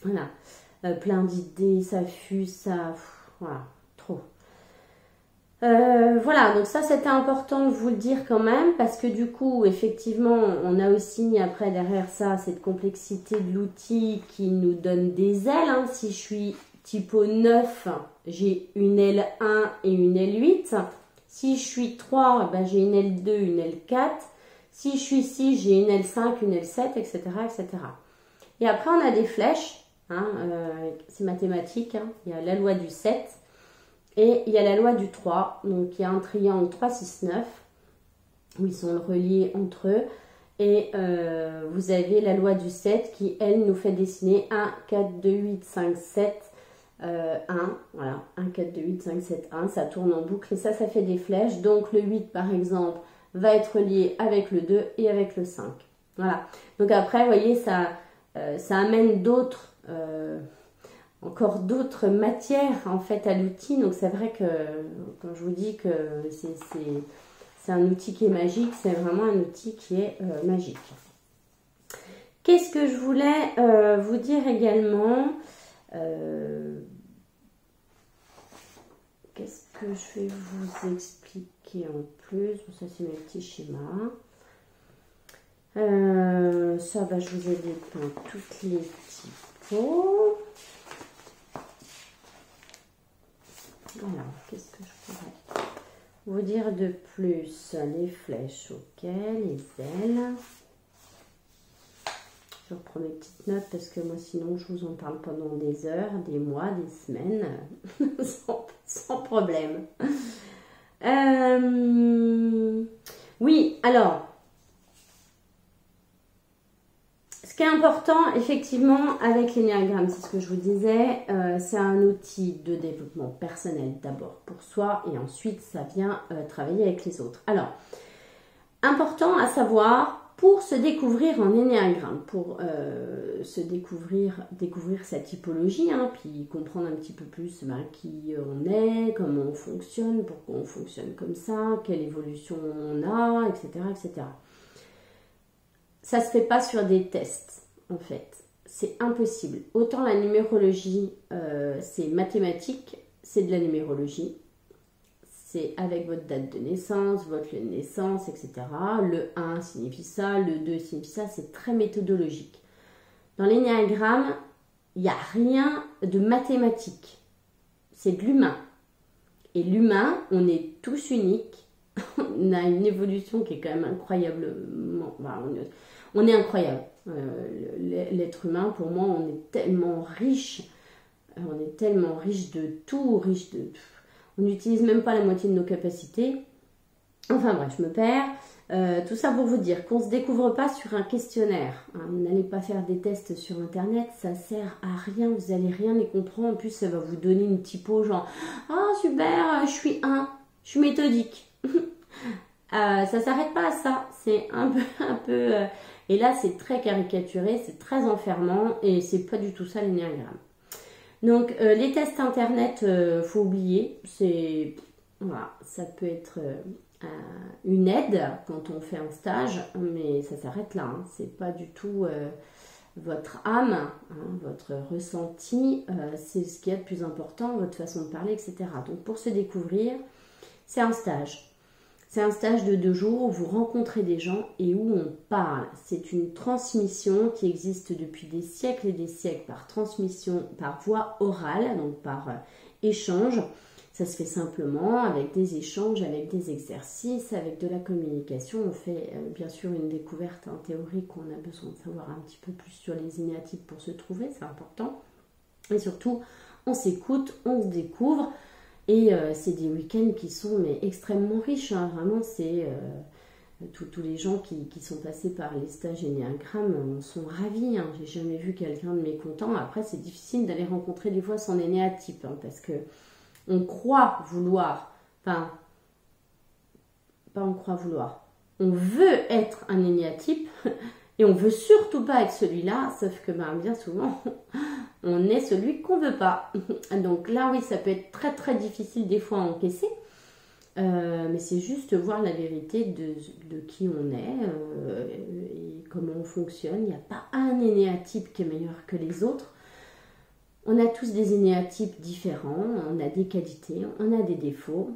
Voilà. Plein d'idées, ça fuse, ça... Voilà, trop. Voilà, donc ça c'était important de vous le dire quand même parce que du coup effectivement on a aussi après derrière ça cette complexité de l'outil qui nous donne des ailes. Hein. Si je suis typo 9, j'ai une aile 1 et une aile 8. Si je suis 3, ben, j'ai une aile 2, une aile 4. Si je suis 6, j'ai une aile 5, une aile 7, etc. etc. Et après on a des flèches, hein, c'est mathématique, hein. Il y a la loi du 7. Et il y a la loi du 3, donc il y a un triangle 3, 6, 9, où ils sont reliés entre eux. Et vous avez la loi du 7 qui, elle, nous fait dessiner 1, 4, 2, 8, 5, 7, 1. Voilà, 1, 4, 2, 8, 5, 7, 1. Ça tourne en boucle et ça fait des flèches. Donc le 8, par exemple, va être lié avec le 2 et avec le 5. Voilà. Donc après, vous voyez, ça amène d'autres... encore d'autres matières en fait à l'outil, donc c'est vrai que quand je vous dis que c'est un outil qui est magique, c'est vraiment un outil qui est magique. Qu'est-ce que je voulais vous dire également, qu'est-ce que je vais vous expliquer en plus, ça c'est mes petits schémas. Ça va, je vous ai dépeint toutes les typos. Alors, qu'est-ce que je pourrais vous dire de plus? Les flèches, ok, les ailes. Je reprends mes petites notes parce que moi, sinon, je vous en parle pendant des heures, des mois, des semaines, sans problème. Oui, alors, ce qui est important, effectivement, avec l'énéagramme, c'est ce que je vous disais, c'est un outil de développement personnel d'abord pour soi et ensuite ça vient travailler avec les autres. Alors, Important à savoir pour se découvrir en énéagramme, pour découvrir sa typologie, hein, puis comprendre un petit peu plus qui on est, comment on fonctionne, pourquoi on fonctionne comme ça, quelle évolution on a, etc. etc. Ça ne se fait pas sur des tests, en fait. C'est impossible. Autant la numérologie, c'est mathématique, c'est de la numérologie. C'est avec votre date de naissance, votre lieu de naissance, etc. Le 1 signifie ça, le 2 signifie ça, c'est très méthodologique. Dans l'énéagramme, il n'y a rien de mathématique. C'est de l'humain. Et l'humain, on est tous uniques. On a une évolution qui est quand même incroyablement... on est incroyable. L'être humain, pour moi, on est tellement riche. On est tellement riche de tout, riche de... On n'utilise même pas la moitié de nos capacités. Enfin bref, je me perds. Tout ça pour vous dire qu'on ne se découvre pas sur un questionnaire. Hein. Vous n'allez pas faire des tests sur Internet, ça sert à rien, vous n'allez rien y comprendre. En plus, ça va vous donner une typo genre « Ah super, je suis je suis méthodique. » Ça ne s'arrête pas à ça. C'est un peu et là, c'est très caricaturé, c'est très enfermant et c'est pas du tout ça l'énéagramme. Donc les tests internet, faut oublier, voilà, ça peut être une aide quand on fait un stage, mais ça s'arrête là, hein. C'est pas du tout votre âme, hein, votre ressenti, c'est ce qui est le plus important, votre façon de parler, etc. Donc pour se découvrir, c'est un stage. C'est un stage de 2 jours où vous rencontrez des gens et où on parle. C'est une transmission qui existe depuis des siècles et des siècles par transmission, par voie orale, donc par échange. Ça se fait simplement avec des échanges, avec des exercices, avec de la communication. On fait bien sûr une découverte théorique, on a besoin de savoir un petit peu plus sur les énéatypes pour se trouver, c'est important. Et surtout, on s'écoute, on se découvre. Et c'est des week-ends qui sont extrêmement riches, hein. Vraiment, c'est tous les gens qui sont passés par les stages énéagramme sont ravis, hein. J'ai jamais vu quelqu'un de mécontent. Après, c'est difficile d'aller rencontrer des fois son énéatype, hein, parce que on croit vouloir, enfin, pas on croit vouloir, on veut être un énéatype et on veut surtout pas être celui-là, sauf que bien souvent... on est celui qu'on veut pas. Donc là, oui, ça peut être très très difficile des fois à encaisser. Mais c'est juste voir la vérité de qui on est et comment on fonctionne. Il n'y a pas un énéatype qui est meilleur que les autres. On a tous des énéatypes différents. On a des qualités, on a des défauts.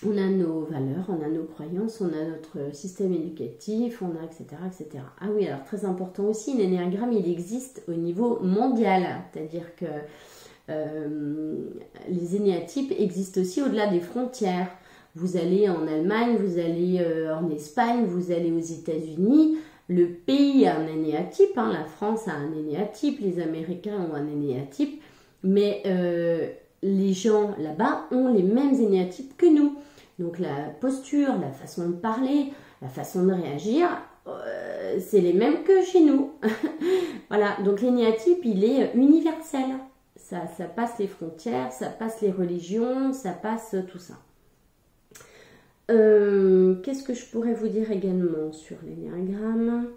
On a nos valeurs, on a nos croyances, on a notre système éducatif, on a etc. etc. Ah oui, alors très important aussi, l'énéagramme, il existe au niveau mondial. C'est-à-dire que les énéatypes existent aussi au-delà des frontières. Vous allez en Allemagne, vous allez en Espagne, vous allez aux États-Unis. Le pays a un énéatype, hein, la France a un énéatype, les Américains ont un énéatype. Mais les gens là-bas ont les mêmes énéatypes que nous. Donc la posture, la façon de parler, la façon de réagir, c'est les mêmes que chez nous. Voilà, donc l'énéatype, il est universel. Ça passe les frontières, ça passe les religions, ça passe tout ça. Qu'est-ce que je pourrais vous dire également sur l'énéagramme ?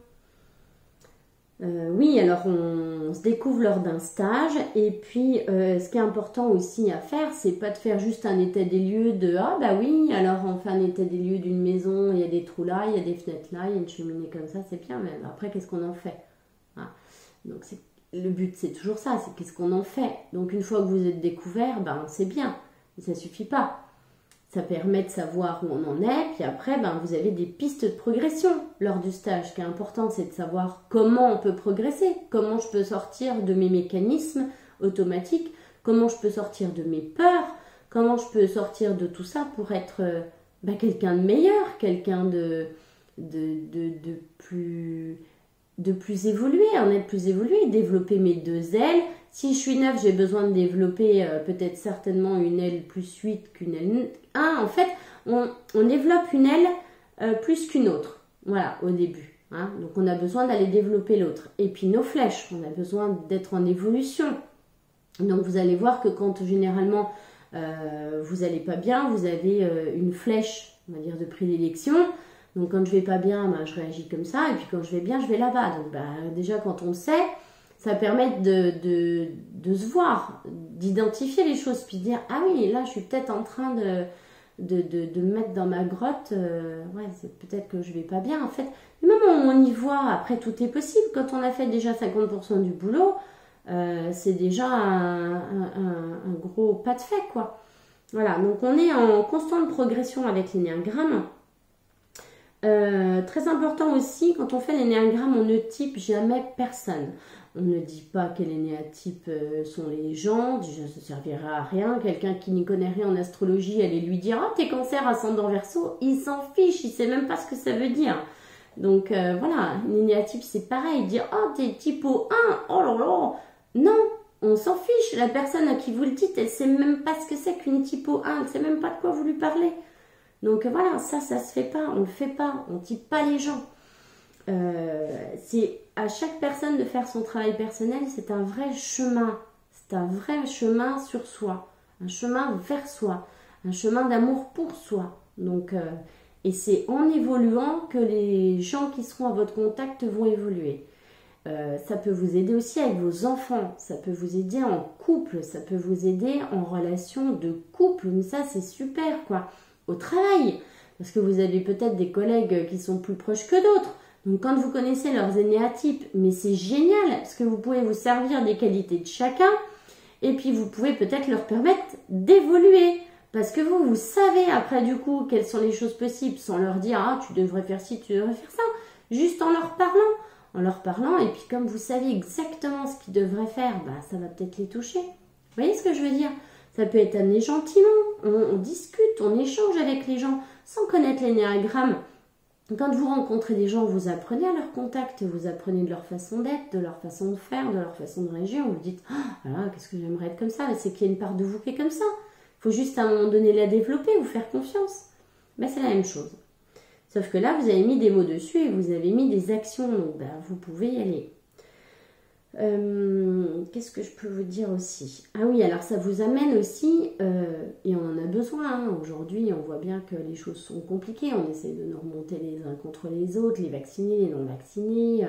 Oui, alors on se découvre lors d'un stage et puis ce qui est important aussi à faire, c'est pas de faire juste un état des lieux de ah bah oui, alors on fait un état des lieux d'une maison, il y a des trous là, il y a des fenêtres là, il y a une cheminée comme ça, c'est bien, mais après qu'est-ce qu'on en fait, hein. Donc le but c'est toujours ça, c'est qu'est-ce qu'on en fait. Donc une fois que vous êtes découvert, c'est bien, mais ça suffit pas. Ça permet de savoir où on en est, puis après, vous avez des pistes de progression lors du stage. Ce qui est important, c'est de savoir comment on peut progresser, comment je peux sortir de mes mécanismes automatiques, comment je peux sortir de mes peurs, comment je peux sortir de tout ça pour être quelqu'un de meilleur, quelqu'un de plus évolué, en être plus évolué, développer mes 2 ailes. Si je suis 9, j'ai besoin de développer peut-être certainement une aile plus 8 qu'une aile 1. En fait, on développe une aile plus qu'une autre. Voilà, au début. Hein. Donc, on a besoin d'aller développer l'autre. Et puis, nos flèches, on a besoin d'être en évolution. Donc, vous allez voir que quand généralement vous n'allez pas bien, vous avez une flèche, on va dire, de prédilection. Donc quand je vais pas bien, bah, je réagis comme ça, et puis quand je vais bien, je vais là-bas. Donc bah, déjà quand on le sait, ça permet de se voir, d'identifier les choses, puis de dire ah oui, là je suis peut-être en train de me mettre dans ma grotte, ouais, c'est peut-être que je vais pas bien en fait. Mais même on y voit, après tout est possible. Quand on a fait déjà 50% du boulot, c'est déjà un gros pas de fait quoi. Voilà, donc on est en constante progression avec l'énéagramme. Très important aussi, quand on fait l'énéagramme, on ne type jamais personne. On ne dit pas quel énéatype sont les gens, déjà ça servira à rien. Quelqu'un qui n'y connaît rien en astrologie, allez lui dire « Ah, t'es cancer, ascendant verseau », il s'en fiche, il sait même pas ce que ça veut dire. Donc voilà, l'énéatype c'est pareil, dire « Ah, t'es typo 1, oh là là ». Non, on s'en fiche, la personne à qui vous le dites, elle sait même pas ce que c'est qu'une typo 1, elle sait même pas de quoi vous lui parlez. Donc voilà, ça se fait pas, on le fait pas, on type pas les gens. C'est à chaque personne de faire son travail personnel, c'est un vrai chemin. C'est un vrai chemin sur soi, un chemin vers soi, un chemin d'amour pour soi. Donc, et c'est en évoluant que les gens qui seront à votre contact vont évoluer. Ça peut vous aider aussi avec vos enfants, ça peut vous aider en couple, ça peut vous aider en relation de couple, mais ça c'est super quoi. Au travail, parce que vous avez peut-être des collègues qui sont plus proches que d'autres. Donc quand vous connaissez leurs énéatypes, mais c'est génial, parce que vous pouvez vous servir des qualités de chacun, et puis vous pouvez peut-être leur permettre d'évoluer. Parce que vous savez après du coup quelles sont les choses possibles, sans leur dire « Ah, tu devrais faire ci, tu devrais faire ça », juste en leur parlant, et puis comme vous savez exactement ce qu'ils devraient faire, bah, ça va peut-être les toucher. Vous voyez ce que je veux dire ? Ça peut être amené gentiment, on discute, on échange avec les gens, sans connaître l'énéagramme. Quand vous rencontrez des gens, vous apprenez à leur contact, vous apprenez de leur façon d'être, de leur façon de faire, de leur façon de réagir. Vous dites, voilà, qu'est-ce que j'aimerais être comme ça? C'est qu'il y a une part de vous qui est comme ça. Il faut juste à un moment donné la développer, vous faire confiance. Mais c'est la même chose. Sauf que là, vous avez mis des mots dessus et vous avez mis des actions, donc ben, vous pouvez y aller. Qu'est-ce que je peux vous dire aussi? Ah oui, alors ça vous amène aussi, et on en a besoin, hein. Aujourd'hui on voit bien que les choses sont compliquées, on essaie de nous remonter les uns contre les autres, les vaccinés, les non vaccinés,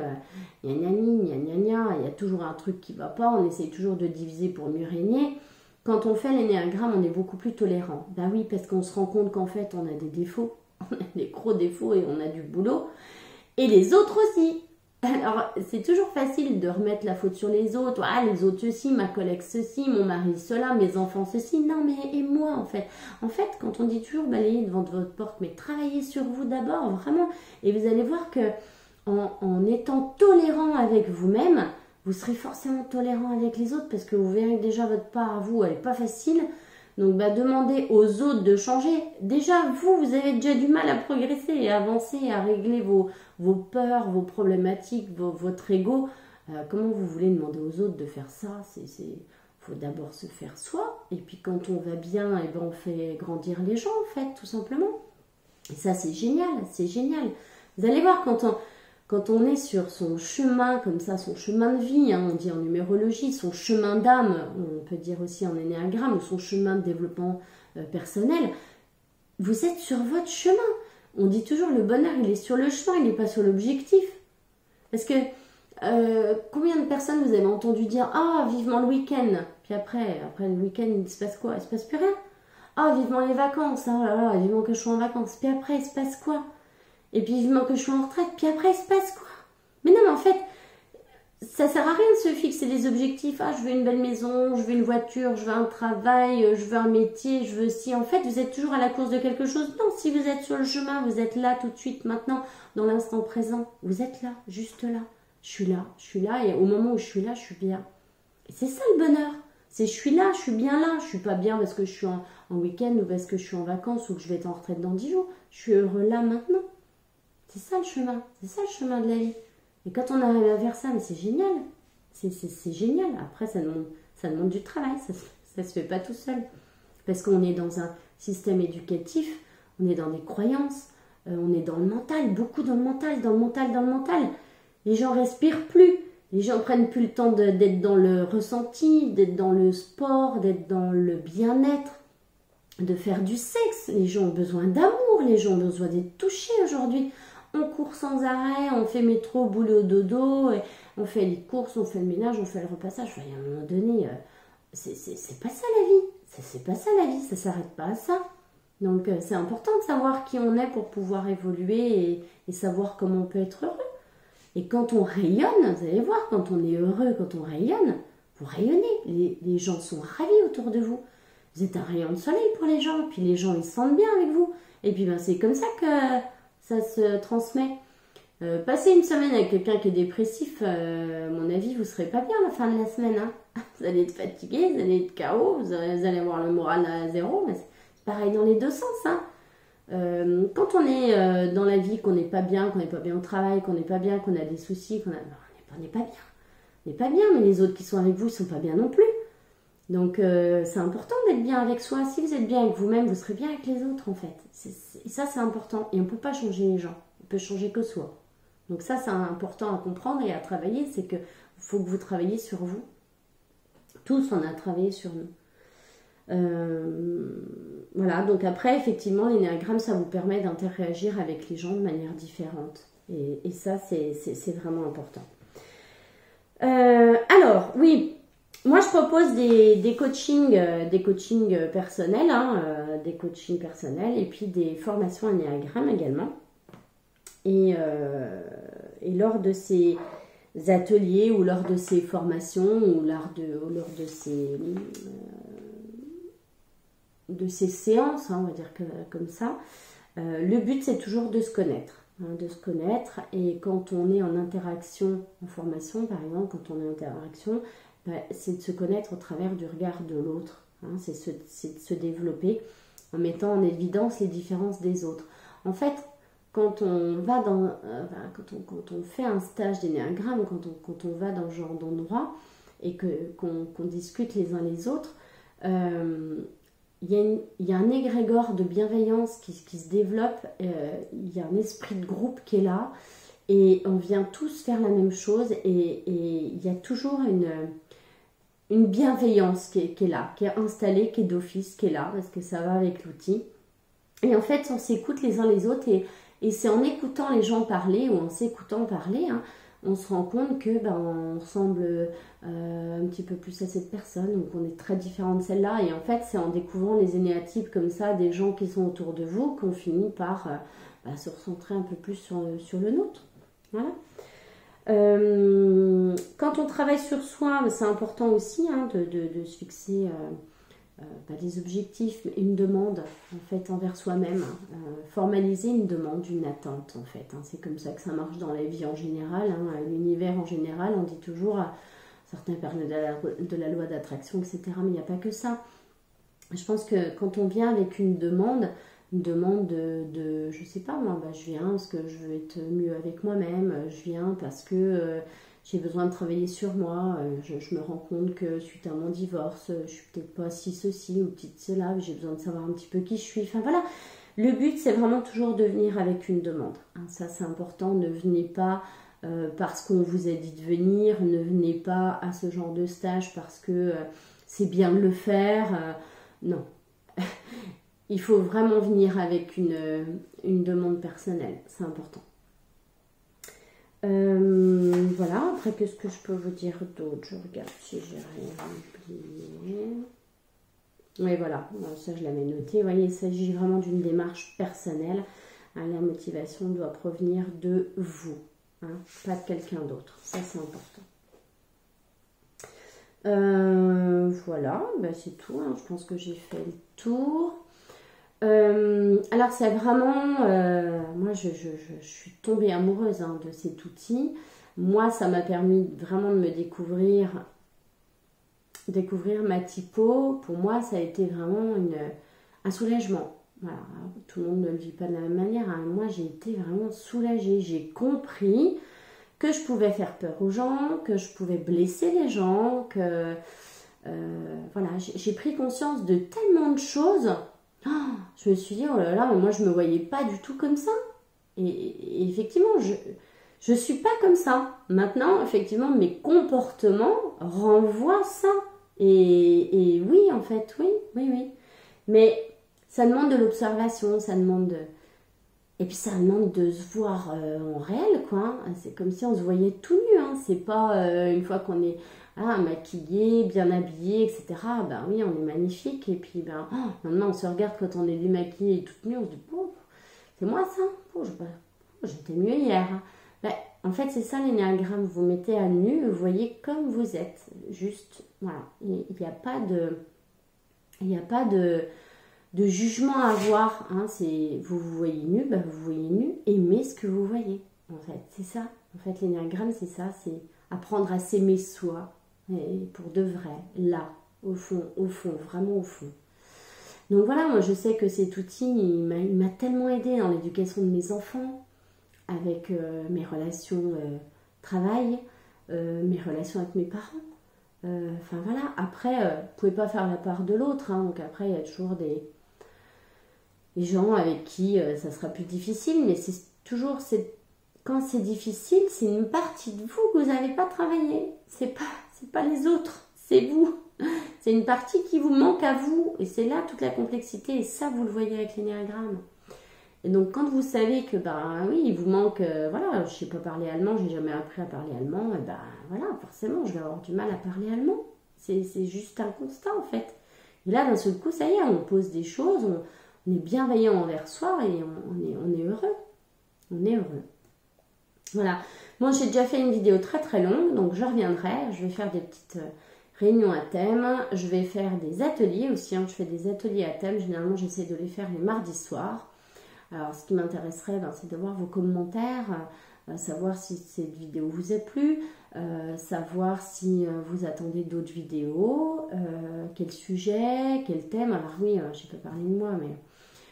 il y a toujours un truc qui ne va pas, on essaie toujours de diviser pour mieux régner. Quand on fait l'énéagramme, on est beaucoup plus tolérant. Ben oui, parce qu'on se rend compte qu'en fait on a des défauts, on a des gros défauts et on a du boulot, et les autres aussi. Alors, c'est toujours facile de remettre la faute sur les autres. Ah, les autres ceci, ma collègue ceci, mon mari cela, mes enfants ceci. Non, mais et moi en fait. En fait, quand on dit toujours balayer devant votre porte, mais travaillez sur vous d'abord, vraiment. Et vous allez voir que en étant tolérant avec vous-même, vous serez forcément tolérant avec les autres parce que vous verrez que déjà votre part à vous, elle n'est pas facile. Donc, bah, demandez aux autres de changer. Déjà, vous avez déjà du mal à progresser et à avancer, à régler vos peurs, vos problématiques, votre ego. Comment vous voulez demander aux autres de faire ça? Il faut d'abord se faire soi. Et puis, quand on va bien, eh ben, on fait grandir les gens, en fait, tout simplement. Et ça, c'est génial, c'est génial. Vous allez voir, quand on est sur son chemin, comme ça, son chemin de vie, hein, on dit en numérologie, son chemin d'âme, on peut dire aussi en énéagramme, ou son chemin de développement personnel, vous êtes sur votre chemin. On dit toujours le bonheur, il est sur le chemin, il n'est pas sur l'objectif. Parce que combien de personnes vous avez entendu dire « Ah, vivement le week-end » Puis après le week-end, il se passe quoi? Il se passe plus rien. « Ah, vivement les vacances, hein, oh là là, vivement que je sois en vacances. » Puis après, il se passe quoi? Et puis vivement que je sois en retraite, puis après il se passe quoi? Mais non, mais en fait, ça sert à rien de se fixer des objectifs. Ah, je veux une belle maison, je veux une voiture, je veux un travail, je veux un métier, je veux ci. En fait, vous êtes toujours à la course de quelque chose. Non, si vous êtes sur le chemin, vous êtes là tout de suite, maintenant, dans l'instant présent. Vous êtes là, juste là. Je suis là, et au moment où je suis là, je suis bien. Et c'est ça le bonheur. C'est je suis là, je suis bien là. Je suis pas bien parce que je suis en week-end ou parce que je suis en vacances ou que je vais être en retraite dans 10 jours. Je suis heureux là, maintenant. C'est ça le chemin de la vie. Et quand on arrive à faire ça, mais c'est génial. C'est génial. Après, ça demande du travail. Ça se fait pas tout seul. Parce qu'on est dans un système éducatif, on est dans des croyances, on est dans le mental, beaucoup dans le mental. Les gens respirent plus. Les gens prennent plus le temps d'être dans le ressenti, d'être dans le sport, d'être dans le bien-être, de faire du sexe. Les gens ont besoin d'amour court, les gens ont besoin d'être touchés aujourd'hui. On court sans arrêt, on fait métro, boulot, dodo, on fait les courses, on fait le ménage, on fait le repassage. Enfin, à un moment donné, c'est pas ça la vie. C'est pas ça la vie, ça s'arrête pas à ça. Donc c'est important de savoir qui on est pour pouvoir évoluer et savoir comment on peut être heureux. Et quand on rayonne, vous allez voir, quand on est heureux, quand on rayonne, vous rayonnez. Les gens sont ravis autour de vous. Vous êtes un rayon de soleil pour les gens, puis les gens ils se sentent bien avec vous. Et puis ben, c'est comme ça que ça se transmet. Passer une semaine avec quelqu'un qui est dépressif, à mon avis, vous ne serez pas bien à la fin de la semaine. Hein. Vous allez être fatigué, vous allez être KO, vous allez avoir le moral à zéro. Mais c'est pareil dans les deux sens. Hein. Quand on est dans la vie, qu'on n'est pas bien, qu'on n'est pas bien au travail, qu'on n'est pas bien, qu'on a des soucis, on n'est pas bien. On n'est pas bien, mais les autres qui sont avec vous, ils ne sont pas bien non plus. Donc c'est important d'être bien avec soi. Si vous êtes bien avec vous-même, vous serez bien avec les autres en fait. Et ça c'est important. Et on ne peut pas changer les gens. On peut changer que soi. Donc ça c'est important à comprendre et à travailler. C'est que faut que vous travailliez sur vous. Tous on a travaillé sur nous. Voilà, donc après effectivement l'énéagramme ça vous permet d'interagir avec les gens de manière différente. Et ça c'est vraiment important. Alors oui. Moi, je propose des coachings personnels, des coachings personnels et puis des formations énéagramme également. Et lors de ces ateliers ou lors de ces formations ou lors de ces séances, on va dire comme ça, le but c'est toujours de se connaître. De se connaître et quand on est en interaction, en formation par exemple, quand on est en interaction, c'est de se connaître au travers du regard de l'autre, c'est de se développer en mettant en évidence les différences des autres. En fait, quand on va quand on fait un stage d'énéagramme, quand on va dans ce genre d'endroit et qu'on discute les uns les autres, il y a un égrégore de bienveillance qui se développe, il y a un esprit de groupe qui est là et on vient tous faire la même chose et il y a toujours une bienveillance qui est là, qui est installée, qui est d'office, qui est là, parce que ça va avec l'outil. Et en fait, on s'écoute les uns les autres, et c'est en écoutant les gens parler, ou en s'écoutant parler, on se rend compte que on ressemble un petit peu plus à cette personne, donc on est très différent de celle-là, et en fait, c'est en découvrant les énéatypes comme ça, des gens qui sont autour de vous, qu'on finit par se recentrer un peu plus sur le nôtre. Voilà. Quand on travaille sur soi, c'est important aussi de se fixer des objectifs, une demande en fait envers soi-même, formaliser une demande, une attente en fait. C'est comme ça que ça marche dans la vie en général, l'univers en général. On dit toujours, certains parlent de la loi d'attraction, etc. Mais il n'y a pas que ça. Je pense que quand on vient avec une demande de je sais pas moi, je viens parce que je veux être mieux avec moi-même, je viens parce que j'ai besoin de travailler sur moi, je me rends compte que suite à mon divorce, je suis peut-être pas si ceci ou petite cela, j'ai besoin de savoir un petit peu qui je suis, enfin voilà. Le but c'est vraiment toujours de venir avec une demande, ça c'est important, ne venez pas parce qu'on vous a dit de venir, ne venez pas à ce genre de stage parce que c'est bien de le faire, non. Il faut vraiment venir avec une demande personnelle, c'est important. Voilà, après qu'est-ce que je peux vous dire d'autre? Je regarde si j'ai rien oublié. Oui, voilà, ça je l'avais noté. Vous voyez, il s'agit vraiment d'une démarche personnelle. La motivation doit provenir de vous, pas de quelqu'un d'autre. Ça, c'est important. Voilà, c'est tout. Je pense que j'ai fait le tour. Alors c'est vraiment, moi je suis tombée amoureuse de cet outil. Moi ça m'a permis vraiment de me découvrir ma typo. Pour moi ça a été vraiment un soulagement. Voilà. Alors, tout le monde ne le vit pas de la même manière. Moi j'ai été vraiment soulagée. J'ai compris que je pouvais faire peur aux gens, que je pouvais blesser les gens, que voilà, j'ai pris conscience de tellement de choses. Je me suis dit, oh là là, mais moi je me voyais pas du tout comme ça. Et effectivement, je suis pas comme ça. Maintenant, effectivement, mes comportements renvoient ça. Et oui, en fait, oui. Mais ça demande de l'observation, ça demande Et puis ça demande de se voir en réel, quoi. Hein. C'est comme si on se voyait tout nu. Hein. C'est pas une fois qu'on est maquillé, bien habillé, etc. Ben oui, on est magnifique. Et puis maintenant on se regarde quand on est démaquillé et toute nue, on se dit, oh, c'est moi ça. Oh, j'étais mieux hier. Hein. Ben, en fait, c'est ça l'énéagramme. Vous vous mettez à nu, vous voyez comme vous êtes. Juste, voilà. Il n'y a pas de... Il n'y a pas de jugement à avoir. Hein. Vous vous voyez nu, ben vous voyez nu, aimez ce que vous voyez. En fait, c'est ça. En fait, l'énéagramme, c'est ça. C'est apprendre à s'aimer soi. Et pour de vrai, là, au fond, vraiment au fond. Donc voilà, moi je sais que cet outil, il m'a tellement aidé dans l'éducation de mes enfants, avec mes relations travail, mes relations avec mes parents. Enfin voilà, après, vous ne pouvez pas faire la part de l'autre, hein, donc après, il y a toujours des gens avec qui ça sera plus difficile, mais c'est toujours, quand c'est difficile, c'est une partie de vous que vous n'avez pas travaillé. C'est pas les autres, c'est vous. C'est une partie qui vous manque à vous, et c'est là toute la complexité, et ça, vous le voyez avec l'énéagramme. Et donc, quand vous savez que, oui, il vous manque, voilà, je sais pas parler allemand, j'ai jamais appris à parler allemand, et voilà, forcément, je vais avoir du mal à parler allemand. C'est juste un constat, en fait. Et là, d'un seul coup, ça y est, on pose des choses, on est bienveillant envers soi, et on est heureux. On est heureux. Voilà. Moi, j'ai déjà fait une vidéo très très longue, donc je reviendrai, je vais faire des petites... réunion à thème, je vais faire des ateliers aussi, hein. Je fais des ateliers à thème, généralement j'essaie de les faire les mardis soirs. Alors ce qui m'intéresserait, c'est de voir vos commentaires, savoir si cette vidéo vous a plu, savoir si vous attendez d'autres vidéos, quel sujet, quel thème. Alors oui, je peux parler de moi, mais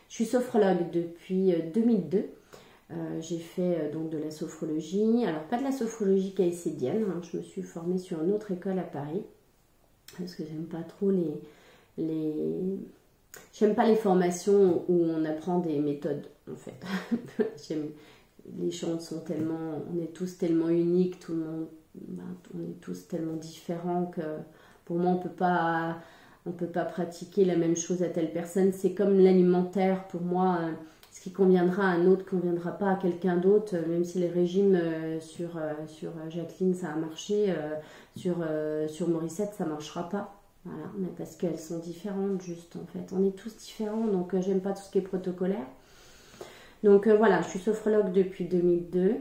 je suis sophrologue depuis 2002. J'ai fait donc de la sophrologie, alors pas de la sophrologie caïcédienne, hein. Je me suis formée sur une autre école à Paris. Parce que j'aime pas trop j'aime pas les formations où on apprend des méthodes, en fait. Les gens sont tellement... On est tous tellement uniques, tout le monde... on est tous tellement différents que pour moi, on peut pas pratiquer la même chose à telle personne. C'est comme l'alimentaire, pour moi... ce qui conviendra à un autre ne conviendra pas à quelqu'un d'autre, même si les régimes sur Jacqueline ça a marché, sur Morissette ça ne marchera pas. Voilà, mais parce qu'elles sont différentes, juste en fait. On est tous différents, donc j'aime pas tout ce qui est protocolaire. Donc voilà, je suis sophrologue depuis 2002.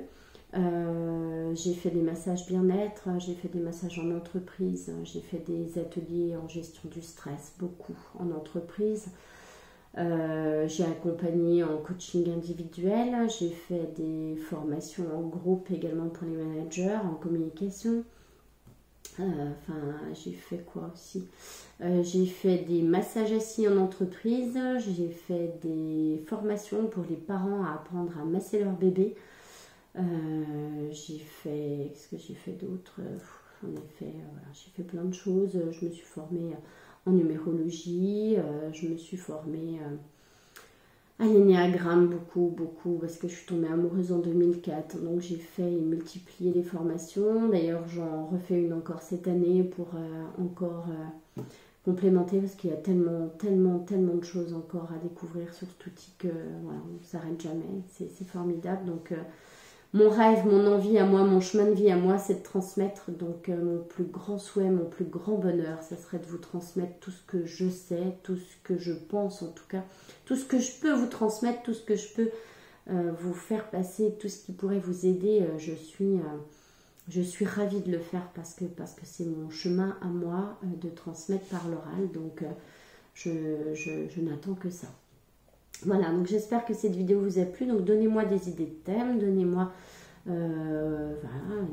J'ai fait des massages bien-être, j'ai fait des massages en entreprise, j'ai fait des ateliers en gestion du stress, beaucoup en entreprise. J'ai accompagné en coaching individuel, j'ai fait des formations en groupe également pour les managers, en communication. J'ai fait quoi aussi? J'ai fait des massages assis en entreprise, j'ai fait des formations pour les parents à apprendre à masser leur bébé. Qu'est-ce que j'ai fait d'autre? J'ai fait plein de choses. Je me suis formée en numérologie, je me suis formée à l'énéagramme beaucoup, parce que je suis tombée amoureuse en 2004, donc j'ai fait et multiplié les formations. D'ailleurs, j'en refais une encore cette année pour encore complémenter, parce qu'il y a tellement de choses encore à découvrir sur cet outil que voilà, on ne s'arrête jamais, c'est formidable. Donc mon rêve, mon envie à moi, mon chemin de vie à moi, c'est de transmettre. Donc mon plus grand souhait, mon plus grand bonheur, ça serait de vous transmettre tout ce que je sais, tout ce que je pense en tout cas, tout ce que je peux vous transmettre, tout ce que je peux vous faire passer, tout ce qui pourrait vous aider. Je suis ravie de le faire parce que c'est mon chemin à moi de transmettre par l'oral. Donc je n'attends que ça. Voilà, donc j'espère que cette vidéo vous a plu. Donc donnez-moi des idées de thèmes, donnez-moi,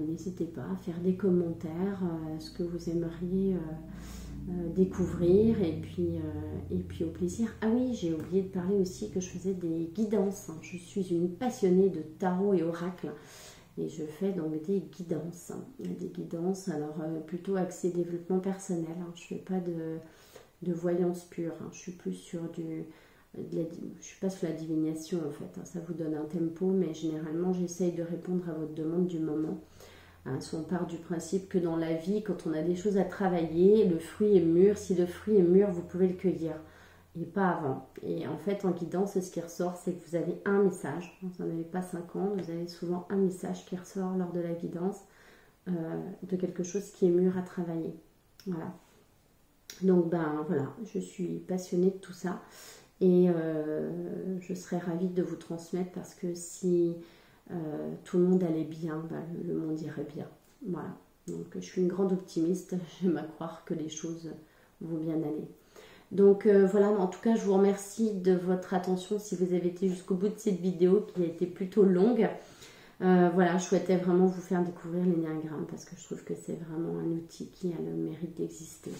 n'hésitez pas à faire des commentaires, ce que vous aimeriez découvrir, et puis au plaisir. Ah oui, j'ai oublié de parler aussi que je faisais des guidances. Je suis une passionnée de tarot et oracle, et je fais donc des guidances. Alors plutôt axé développement personnel. Je ne fais pas de voyance pure, je suis plus sur je suis pas sur la divination en fait, ça vous donne un tempo, mais généralement j'essaye de répondre à votre demande du moment. Si on part du principe que dans la vie, quand on a des choses à travailler, le fruit est mûr. Si le fruit est mûr, vous pouvez le cueillir. et pas avant. Et en fait, en guidance, ce qui ressort, c'est que vous avez un message. Vous n'en avez pas 50, vous avez souvent un message qui ressort lors de la guidance de quelque chose qui est mûr à travailler. Voilà. Donc, ben voilà, je suis passionnée de tout ça. Et je serais ravie de vous transmettre parce que si tout le monde allait bien, ben, le monde irait bien. Voilà. Donc, je suis une grande optimiste. J'aime à croire que les choses vont bien aller. Donc voilà, en tout cas, je vous remercie de votre attention si vous avez été jusqu'au bout de cette vidéo qui a été plutôt longue. Voilà, je souhaitais vraiment vous faire découvrir l'énéagramme parce que je trouve que c'est vraiment un outil qui a le mérite d'exister.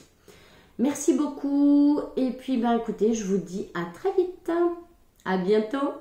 Merci beaucoup et puis ben écoutez, je vous dis à très vite. À bientôt.